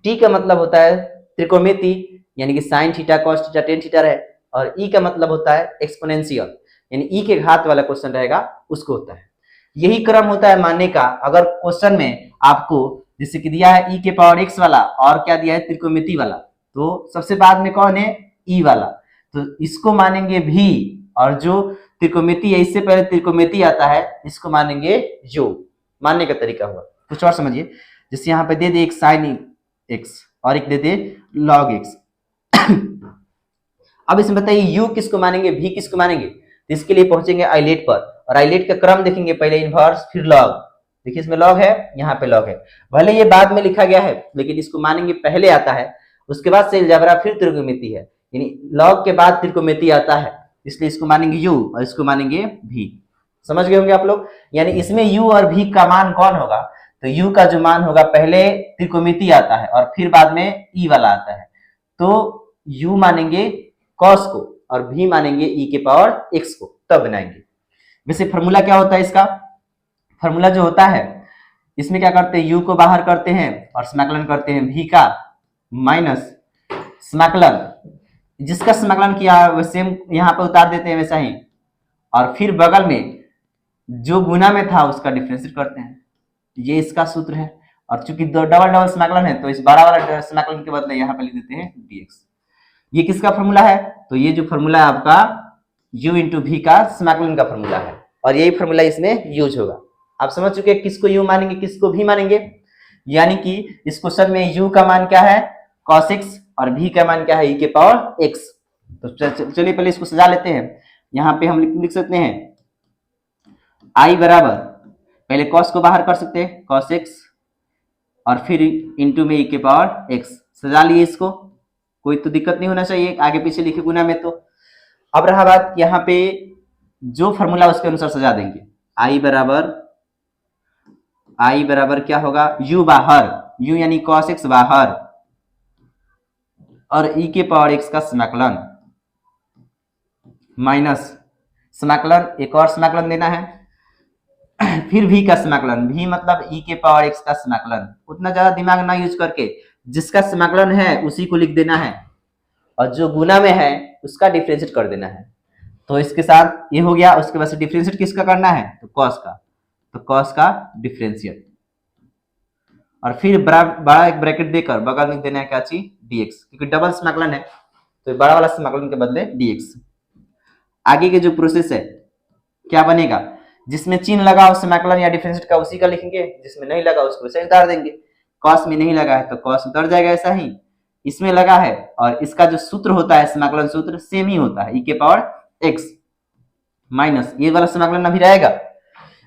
t का मतलब होता है त्रिकोणमिति, यानी कि sine theta, cos theta, tan theta रहे। और e का मतलब होता है एक्सपोनेंशियल, यानी e के घात वाला क्वेश्चन रहेगा उसको होता है। यही क्रम होता है मानने का। अगर क्वेश्चन में आपको जैसे कि दिया है e के पावर x वाला और क्या दिया है त्रिकोणमिति वाला, तो सबसे बाद में कौन है e वाला, तो इसको मानेंगे भी, और जो त्रिकोणमिति है इससे पहले त्रिकोणमिति आता है इसको मानेंगे योग। मानने का तरीका हुआ, कुछ और समझिए, जैसे यहाँ पे दे दे एक साइन x और एक दे दे लॉग x। अब इसमें बताइए u किसको मानेंगे, v किसको मानेंगे, तो इसके लिए पहुंचेंगे आइलेट पर, और आइलेट का क्रम देखेंगे, पहले इनवर्स फिर लॉग। देखिए इसमें लॉग है, यहाँ पे लॉग है, भले ये बाद में लिखा गया है लेकिन इसको मानेंगे पहले आता है, उसके बाद से अलजेब्रा फिर त्रिकोणमिति है, यानी लॉग के बाद त्रिकोणमिति आता है, इसलिए इसको मानेंगे u और इसको मानेंगे v। समझ गए होंगे आप लोग। यानी इसमें u और v का मान कौन होगा, तो u का जो मान होगा पहले त्रिकोणमिति आता है और फिर बाद में e वाला आता है, तो u मानेंगे cos को और v मानेंगे e के पावर x को, तब बनाएंगे। वैसे फॉर्मूला क्या होता है इसका, फॉर्मूला जो होता है इसमें क्या करते हैं, u को बाहर करते हैं और समाकलन करते हैं v का, माइनस समाकलन, जिसका समाकलन किया सेम यहाँ पे उतार देते हैं वैसा ही, और फिर बगल में जो गुना में था उसका डिफरेंशिएट करते हैं। ये इसका सूत्र है। और चूंकि डबल डबल समाकलन है तो इस बड़ा वाला समाकलन के बदले यहाँ पे लिख देते हैं dx। ये किसका फॉर्मूला है, तो ये जो फॉर्मूला है आपका u इंटू v का समाकलन का फॉर्मूला है, और यही फॉर्मूला इसमें यूज होगा। आप समझ चुके हैं किसको u मानेंगे किसको v मानेंगे। यानी कि इस क्वेश्चन में u का मान क्या है cos x और v का मान क्या है e के पावर x। तो चलिए पहले इसको सजा लेते हैं। यहाँ पे हम लिख सकते हैं i बराबर, पहले cos को बाहर कर सकते हैं cos x और फिर इंटू में e के पावर x। सजा लिए इसको, कोई तो दिक्कत नहीं होना चाहिए, आगे पीछे लिखे गुना में। तो अब रहा बात, यहाँ पे जो फॉर्मूला उसके अनुसार सजा देंगे। i बराबर क्या होगा, u बाहर, u यानी cos x बाहर और e के पावर x का समाकलन, माइनस समाकलन, एक और समाकलन देना है, फिर v का समाकलन, v मतलब e के पावर x का समाकलन। उतना ज्यादा दिमाग ना यूज करके जिसका समाकलन है उसी को लिख देना है और जो गुना में है उसका डिफरेंशिएट कर देना है। तो इसके साथ ये हो गया। उसके बाद से डिफरेंशिएट किसका करना है, तो cos का, तो cos का डिफरेंशिएट, और फिर बड़ा एक ब्रैकेट देकर बगल में देना है क्या चीज, dx, क्योंकि डबल समाकलन है तो बड़ा वाला समाकलन के बदले dx। आगे के जो प्रोसेस है क्या बनेगा, जिसमें चिन्ह लगा हो समाकलन या डिफरेंशिएट का उसी का लिखेंगे, जिसमें नहीं लगा उसको वैसे उतार देंगे। cos में नहीं लगा है तो cos उतर जाएगा ऐसा ही, इसमें लगा है और इसका जो सूत्र होता है समाकलन सूत्र सेम ही होता है, e के पावर x माइनस ये वाला समाकलन अभी रहेगा।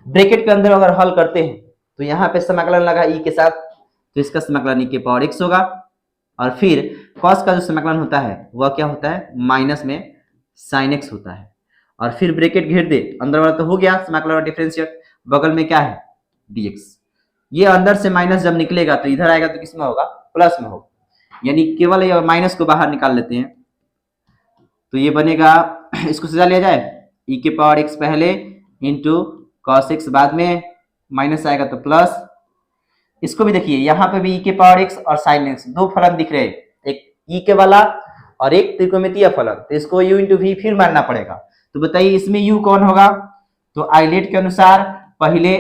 ब्रैकेट के अंदर अगर हल करते हैं तो यहाँ पे समाकलन लगा e के साथ, तो इसका समाकलन e के पावर x होगा, और फिर cos का जो समाकलन होता है वह क्या होता है, माइनस में sin x होता है, और फिर ब्रैकेट घेर दे, अंदर वाला तो हो गया समाकलन और डिफरेंशिएट, बगल में क्या है dx। ये अंदर से माइनस जब निकलेगा तो इधर आएगा तो किसमें होगा, प्लस में होगा। यानी केवल ये माइनस को बाहर निकाल लेते हैं तो ये बनेगा, इसको सजा लिया जाए, e के पावर x पहले इंटू cos x बाद में, माइनस आएगा तो प्लस। इसको भी देखिए यहाँ पे भी e के पावर x और sin x दो फलन दिख रहे हैं, एक e के वाला और एक त्रिकोणमितीय फलन, तो इसको u इंटू v फिर मानना पड़ेगा। तो बताइए इसमें u कौन होगा, तो आइलेट के अनुसार पहले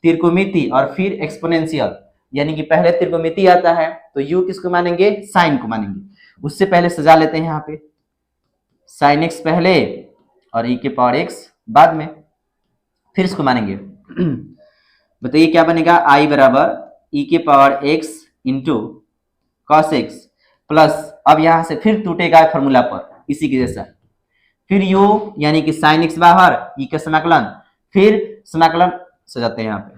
त्रिकोणमिति और फिर एक्सपोनेंशियल, यानी कि पहले त्रिकोणमिति आता है तो u किसको मानेंगे, साइन को मानेंगे। उससे पहले सजा लेते हैं यहाँ पे sin x पहले और e के पावर x बाद में, फिर इसको मानेंगे। बताइए क्या बनेगा, i बराबर e के power x into cos x plus, अब यहां से फिर टूटेगा फॉर्मूला पर इसी के जैसा, फिर u यानी कि sin x बाहर, e का समाकलन, फिर समाकलन सजाते हैं यहाँ पे,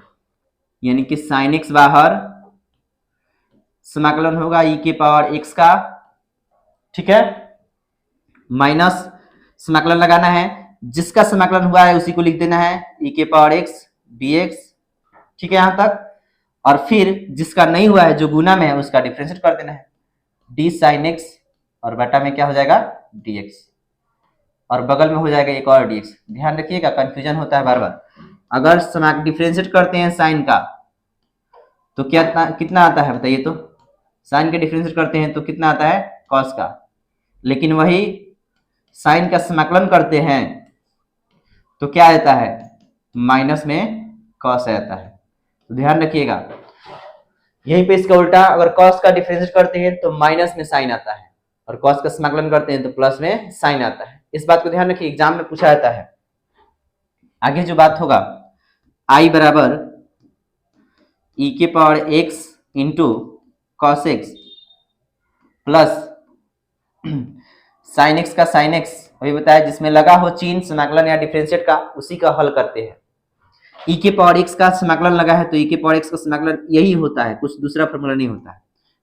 यानी कि sin x बाहर, समाकलन होगा e के पावर x का, ठीक है, माइनस समाकलन लगाना है, जिसका समाकलन हुआ है उसी को लिख देना है e के पावर x dx, ठीक है यहां तक, और फिर जिसका नहीं हुआ है जो गुना में है उसका डिफरेंशिएट कर देना है d sin x, और बटा में क्या हो जाएगा dx, और बगल में हो जाएगा एक और dx। ध्यान रखिएगा कंफ्यूजन होता है बार बार। अगर डिफरेंशिएट करते हैं साइन का तो क्या कितना आता है बताइए, तो साइन का डिफरेंशिएट करते हैं तो कितना आता है cos का, लेकिन वही साइन का समाकलन करते हैं तो क्या आता है, माइनस में cos आता है। तो ध्यान रखिएगा यहीं पे इसका उल्टा, अगर cos का डिफरेंशिएट करते हैं तो माइनस में साइन आता है, और cos का समाकलन करते हैं तो प्लस में साइन आता है। इस बात को ध्यान रखिए, एग्जाम में पूछा जाता है। आगे जो बात होगा, i बराबर e के power x into cos x plus sin x का sin x, वही बताया जिसमें लगा हो चिन्ह समाकलन या डिफरेंशिएट का उसी का हल करते हैं। e के पावर x का समाकलन लगा है तो e के पावर x का समाकलन यही होता है, कुछ दूसरा फॉर्मूला नहीं होता है।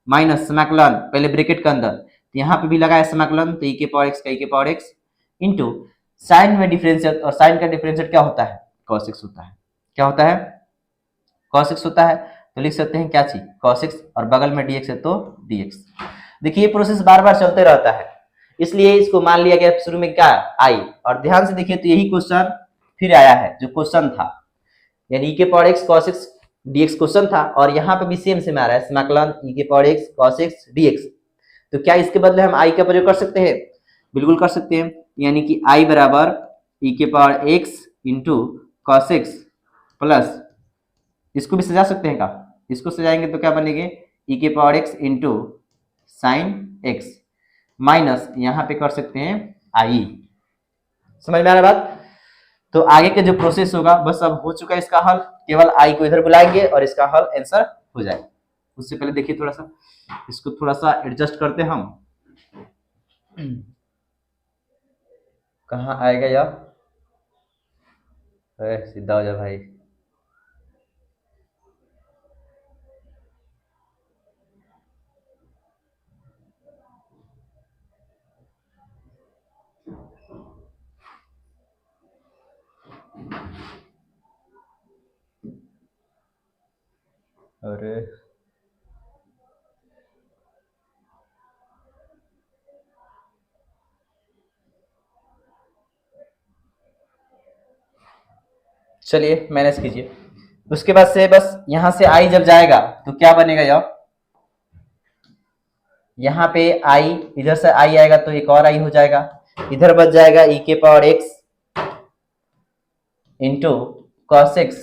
माइनस समाकलन पहले ब्रैकेट के अंदर, तो यहाँ पे भी लगा है समाकलन, तो e के पावर x का e के पावर x इंटू साइन में डिफरेंशिएट, और साइन का डिफरेंशिएट क्या होता है cos x होता है। क्या होता है? cos x होता है। तो लिख सकते हैं क्या चीज? cos x, और बगल में dx है तो dx। देखिए ये प्रोसेस बार बार चलते रहता है, इसलिए इसको मान लिया गया शुरू में क्या? i। और ध्यान से देखिए तो यही क्वेश्चन फिर आया है जो क्वेश्चन था, यानी e के power x cos x dx question था, और यहाँ पे भी सेम सेम आ रहा है समाकलन e के power x cos x dx। तो क्या इसके बदले हम i का प्रयोग कर सकते हैं? बिल्कुल कर सकते हैं, यानी कि i बराबर e के power x into cos x plus, इसको भी सजा सकते हैं क्या? इसको सजाएंगे तो क्या बनेंगे? e के power x into sine x minus, यहाँ पे कर सकते हैं i। समझ में आ रहा बात? तो आगे के जो प्रोसेस होगा बस अब हो चुका है इसका हल, केवल i को इधर बुलाएंगे और इसका हल आंसर हो जाएगा। उससे पहले देखिए थोड़ा सा इसको थोड़ा सा एडजस्ट करते हैं हम। कहाँ आएगा यार? सीधा हो जा भाई। अरे चलिए मैनेज कीजिए। उसके बाद से बस यहां से i जब जाएगा तो क्या बनेगा यार? यहाँ पे i, इधर से i आएगा तो एक और i हो जाएगा, इधर बच जाएगा e के power x into cos x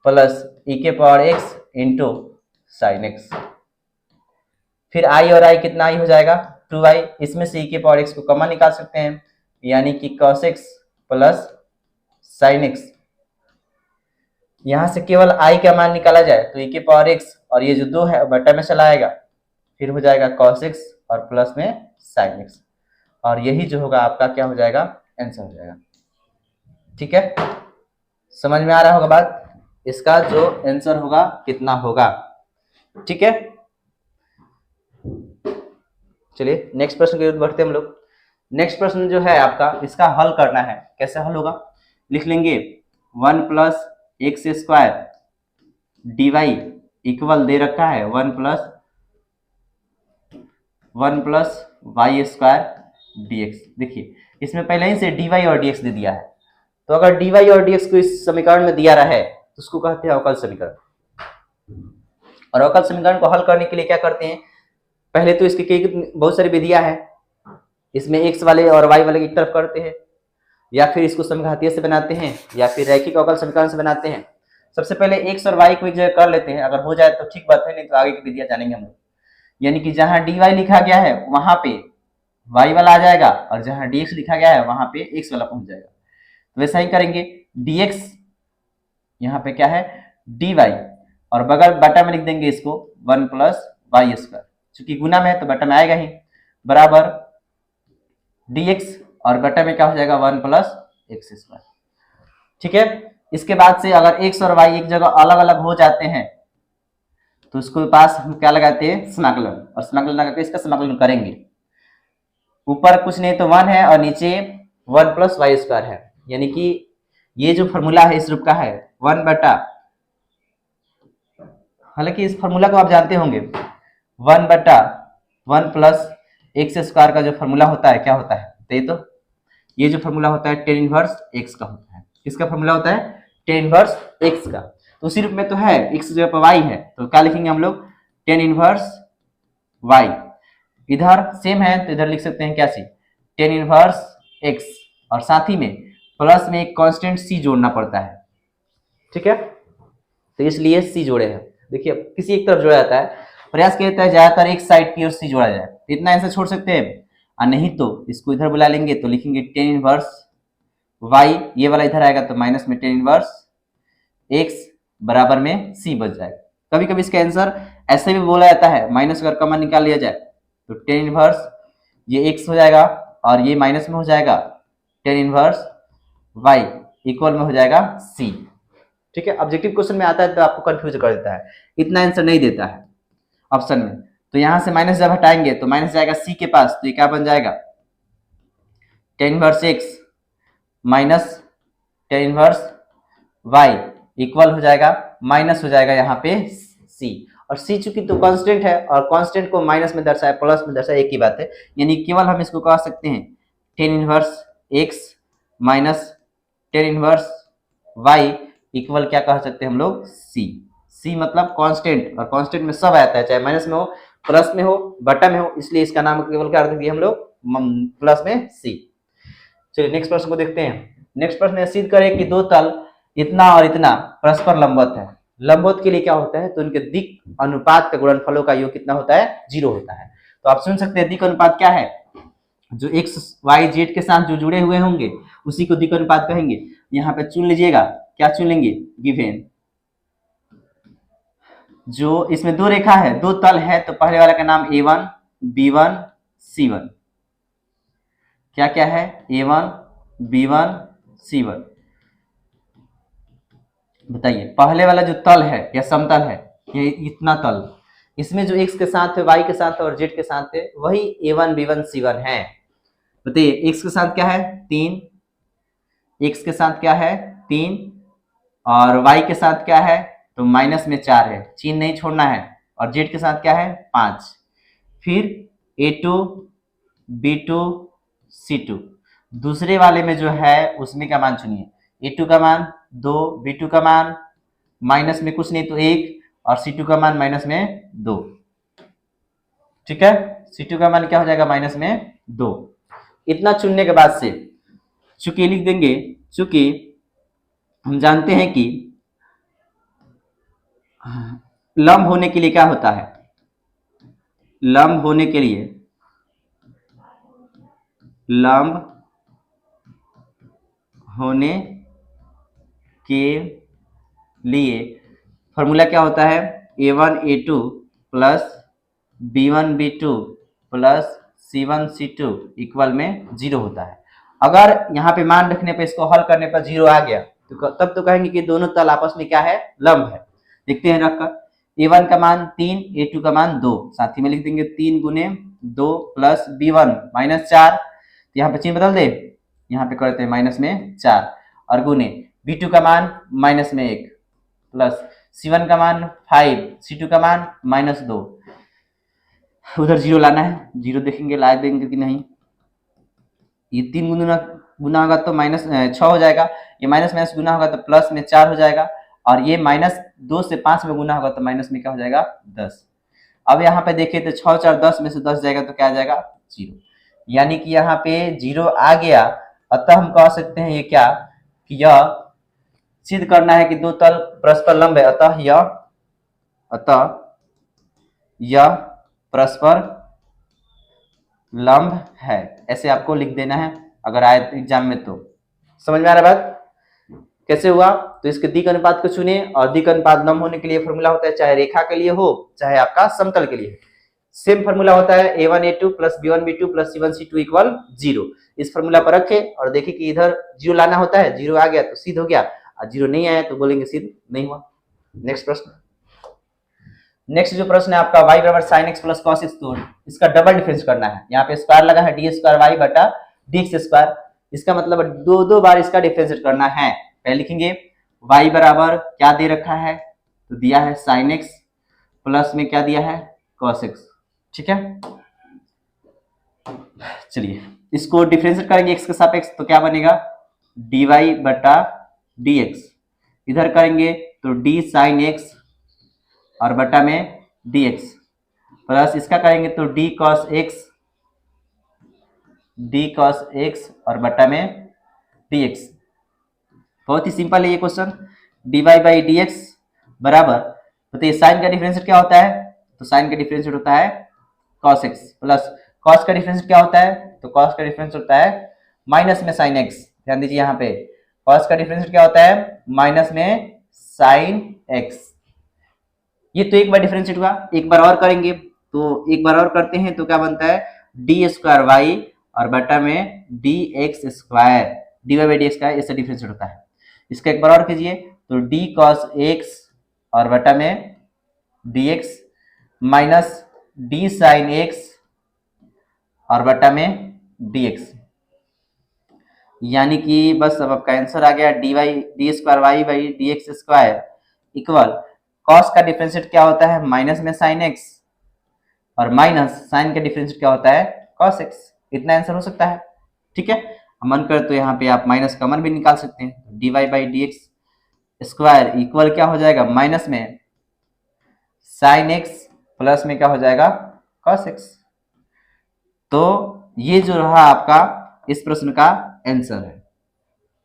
plus e के power x into sine x. फिर i और i कितना i हो जाएगा? 2i। इसमें से e के पावर x को कॉमन निकाल सकते हैं, यानी कि cos x plus sine x. यहां से केवल i का मान निकाला जाए तो e के पावर x और ये जो 2 है बटा में चला आएगा, फिर हो जाएगा cos x और प्लस में sin x, और यही जो होगा आपका क्या हो जाएगा? आंसर हो जाएगा। ठीक है, समझ में आ रहा होगा बात? इसका जो आंसर होगा कितना होगा? ठीक है, चलिए नेक्स्ट प्रश्न की ओर बढ़ते हैं हम लोग। नेक्स्ट प्रश्न जो है आपका, इसका हल करना है। कैसे हल होगा? लिख लेंगे 1 plus x square d y equal दे रखा है 1 plus y square d x. देखिए इसमें पहले ही से डी वाई और डी एक्स दे दिया है, तो अगर डी वाई और डी एक्स को इस समीकरण में दिया रहा है तो उसको कहते हैं अवकल समीकरण। और अवकल समीकरण को हल करने के लिए क्या करते हैं? पहले तो इसकी बहुत सारी विधियां हैं, इसमें एक्स वाले और वाई वाले की तरफ करते हैं, या फिर इसको समघातीय से बनाते हैं, या फिर रैखिक अवकल समीकरण से बनाते हैं। सबसे पहले एक्स और वाई को एक जगह कर लेते हैं, अगर हो जाए तो ठीक बात है, नहीं तो आगे की विधियां जानेंगे हम लोग। यानी कि जहां डी वाई लिखा गया है वहां पे वाई वाला आ जाएगा, और जहां डी एक्स लिखा गया है वहां पे एक्स वाला पहुंच जाएगा। तो वैसा ही करेंगे, डी एक्स यहाँ पे क्या है? डी वाई, और बगल बटा में लिख देंगे इसको 1 प्लस वाई स्क्वायर, चूंकि गुना में है तो बटा में आएगा ही, बराबर dx, और बटा में क्या हो जाएगा? 1 प्लस एक्स स्क्वायर। ठीक है, इसके बाद से अगर x और y एक जगह अलग अलग हो जाते हैं तो उसके पास हम क्या लगाते हैं? समाकलन, और समाकलन लगा के इसका समाकलन करेंगे। ऊपर कुछ नहीं तो 1 है और नीचे 1 प्लस वाई स्क्वायर है, यानी कि ये जो फॉर्मूला है इस रूप का है 1 बटा, हालांकि इस फॉर्मूला को आप जानते होंगे, 1 बटा 1 प्लस एक्स स्क्वायर का जो फॉर्मूला होता है क्या होता है? तो ये जो फॉर्मूला होता है टेन इनवर्स एक्स का होता है। किसका फॉर्मूला होता है? टेन इनवर्स एक्स का। तो उसी रूप में तो है, एक्स जगह पर वाई है तो क्या लिखेंगे हम लोग? Tan inverse y. इधर सेम है तो इधर लिख सकते हैं क्या सी? टेन इनवर्स एक्स, और साथ ही में प्लस में एक कांस्टेंट सी जोड़ना पड़ता है। ठीक है, तो इसलिए सी जोड़े हैं। देखिए किसी एक तरफ जोड़ा जाता है, प्रयास किया जाता है ज्यादातर एक साइड की ओर सी जोड़ा जाए, इतना आंसर छोड़ सकते हैं, और नहीं तो इसको इधर बुला लेंगे तो लिखेंगे टेन इनवर्स वाई, ये वाला इधर आएगा तो माइनस में टेन इनवर्स एक्स बराबर में सी बच जाएगा। कभी कभी इसका आंसर ऐसे भी बोला जाता है, माइनस अगर कॉमन निकाल लिया जाए तो टेन इनवर्स ये एक्स हो जाएगा और ये माइनस में हो जाएगा, टेन इनवर्स वाई इक्वल में हो जाएगा सी। ठीक है, ऑब्जेक्टिव क्वेश्चन में आता है तो आपको कंफ्यूज कर देता है, इतना आंसर नहीं देता है ऑप्शन में। तो यहां से माइनस जब हटाएंगे तो माइनस जाएगा सी के पास, तो ये क्या बन जाएगा? Tan inverse x minus tan inverse y equal हो जाएगा माइनस हो जाएगा यहाँ पे सी, और सी चूंकि तो कांस्टेंट है और कांस्टेंट को माइनस में दर्शाए प्लस में दर्शाए एक ही बात है, यानी केवल हम इसको कह सकते हैं tan inverse x minus tan inverse y equal क्या कह सकते हैं हम लोग सी। सी मतलब कांस्टेंट, और कांस्टेंट में सब आता है, चाहे माइनस में हो प्लस में हो बटा में हो, इसलिए इसका नाम केवल क्या रख दिया हम लोग प्लस में सी। चलिए नेक्स्ट प्रश्न को देखते हैं। नेक्स्ट प्रश्न सिद्ध करें कि दो तल इतना और इतना परस्पर लंबवत है। लंबवत के लिए क्या होता है, तो उनके दिक् अनुपात का गुणनफलों का योग कितना होता है, 0 होता है। तो आप सुन सकते हैं दिक् अनुपात क्या है, जो एक्स वाई जेड के साथ जो जुड़े हुए होंगे उसी को दिक् अनुपात कहेंगे। यहाँ पे चुन लीजिएगा, क्या चुन लेंगे, गिवन जो इसमें दो रेखा है, दो तल है, तो पहले वाला का नाम A1 B1 C1, क्या क्या है A1 B1 C1, बताइए। पहले वाला जो तल है या समतल है, ये इतना तल, इसमें जो x के साथ है y के साथ है और z के साथ है वही A1 B1 C1 है। बताइए x के साथ क्या है 3, x के साथ क्या है 3 और y के साथ क्या है, तो माइनस में 4 है, चिन्ह नहीं छोड़ना है, और z के साथ क्या है 5। फिर A2 B2 C2, दूसरे वाले में जो है उसमें क्या मान चुनिए, A2 का मान 2, B2 का मान माइनस में कुछ नहीं तो 1, और C2 का मान माइनस में 2। ठीक है, C2 का मान क्या हो जाएगा माइनस में 2। इतना चुनने के बाद से चूंकि लिख देंगे, चूंकि हम जानते हैं कि लंब होने के लिए क्या होता है, लंब होने के लिए, लंब होने के लिए फॉर्मूला क्या होता है, A1 A2 plus B1 B2 plus C1 C2 equal में 0 होता है। अगर यहाँ पे मान रखने पे इसको हल करने पर 0 आ गया तो तब तो कहेंगे कि दोनों तल आपस में क्या है, लंब है। देखते हैं रखकर, A1 का मान 3 A2 का मान 2, साथ ही में लिख देंगे 3 गुने 2 प्लस B1 माइनस 4, तो यहाँ पे चिन्ह बदल दे, यहाँ पे करते हैं माइनस में 4, और गुने B2 का मान माइनस में 1 प्लस C1 का मान 5, C2 का मान माइनस 2, उधर 0 लाना है, 0 देखेंगे ला देंगे कि नहीं, ये 3 गुना होगा तो माइनस 6 हो जाएगा, ये माइनस माइनस गुना होगा तो प्लस में 4 हो जाएगा, और ये माइनस 2 से 5 में गुना होगा तो माइनस में क्या हो जाएगा 10। अब यहाँ पे देखिए तो 6 4 10 में से 10 जाएगा तो क्या आ जाएगा 0, यानी कि यहाँ पे 0 आ गया। अतः हम कह सकते हैं ये क्या, कि यह सिद्ध करना है कि दो तल परस्पर लंब है, अतः यह परस्पर लंब है, ऐसे आपको लिख देना है अगर आए एग्जाम में। तो समझ में आ रहा है बात कैसे हुआ, तो इसके दिक् अनुपात को चुने, और दिक् अनुपात लंब होने के लिए फॉर्मूला होता है, चाहे रेखा के लिए हो चाहे आपका समतल के लिए, सेम फॉर्मूला होता है A1 A2 plus B1 B2 plus C1 C2 equal 0। इस फॉर्मूला पर रखे और देखें कि इधर 0 लाना होता है, 0 आ गया तो सिद्ध हो गया, और 0 नहीं आया तो बोलेंगे सिद्ध नहीं हुआ। नेक्स्ट प्रश्न, नेक्स्ट जो प्रश्न है आपका y बराबर sin x plus cos x, तो इसका डबल डिफरेंस करना है। यहाँ पे स्क्वायर लगा है डी स्क्वायर वाई बटा dx स्क्वायर, इसका मतलब दो बार इसका डिफरेंशिएट करना है। पहले लिखेंगे y बराबर क्या दे रखा है, तो दिया है sin x प्लस में क्या दिया है cos x, ठीक है। चलिए इसको डिफरेंशिएट करेंगे x के सापेक्ष, तो क्या बनेगा dy बटा dx, इधर करेंगे तो d sin x और बटा में dx, प्लस इसका करेंगे तो d cos x और बटा में dx। बहुत ही सिंपल है ये क्वेश्चन। dy बाई dx बराबर, बताइए साइन का डिफरेंशिएट क्या होता है, तो साइन का डिफरेंशिएट होता है cos x, प्लस cos का डिफरेंशिएट क्या होता है, तो cos का डिफरेंशिएट होता है माइनस में sin x। ध्यान दीजिए यहाँ पे cos का डिफरेंशिएट क्या होता है, माइनस में sin x। ये तो एक बार डिफरेंशिएट हुआ, एक बार और करेंगे, तो एक बार और करते हैं तो क्या बनता है डी स्क्वायर वाई और बटा में d x square, d y by d x square, इससे डिफरेंशिएट होता है। इसका एक बार और कीजिए तो डी कॉस एक्स और बटा में d x minus D sine x और बटा में डी एक्स। यानी कि बस अब आपका आंसर आ गया dy² y/dx² इक्वल कॉस का डिफरेंशिएट क्या होता है, माइनस में साइन एक्स, और माइनस साइन का डिफरेंशिएट क्या होता है, कॉस एक्स। इतना आंसर हो सकता है। ठीक है, मन करे तो यहाँ पे आप माइनस कॉमन भी निकाल सकते हैं। dy/dx² इक्वल क्या हो जाएगा, माइनस में साइन एक्स प्लस में क्या हो जाएगा, कॉस एक्स। तो ये जो रहा आपका इस प्रश्न का आंसर है।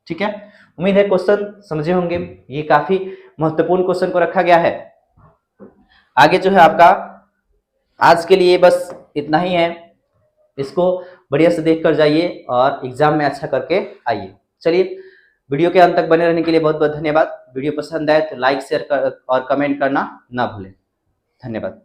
ठीक है, उम्मीद है क्वेश्चन समझे होंगे। ये काफी महत्वपूर्ण क्वेश्चन को रखा गया है। आगे जो है आपका आज के लिए बस इतना ही है। इसको बढ़िया से देख कर जाइए और एग्जाम में अच्छा करके आइए। चलिए, वीडियो के अंत तक बने रहने के लिए बहुत बहुत धन्यवाद। वीडियो पसंद आए तो लाइक शेयर और कमेंट करना ना भूलें। धन्यवाद।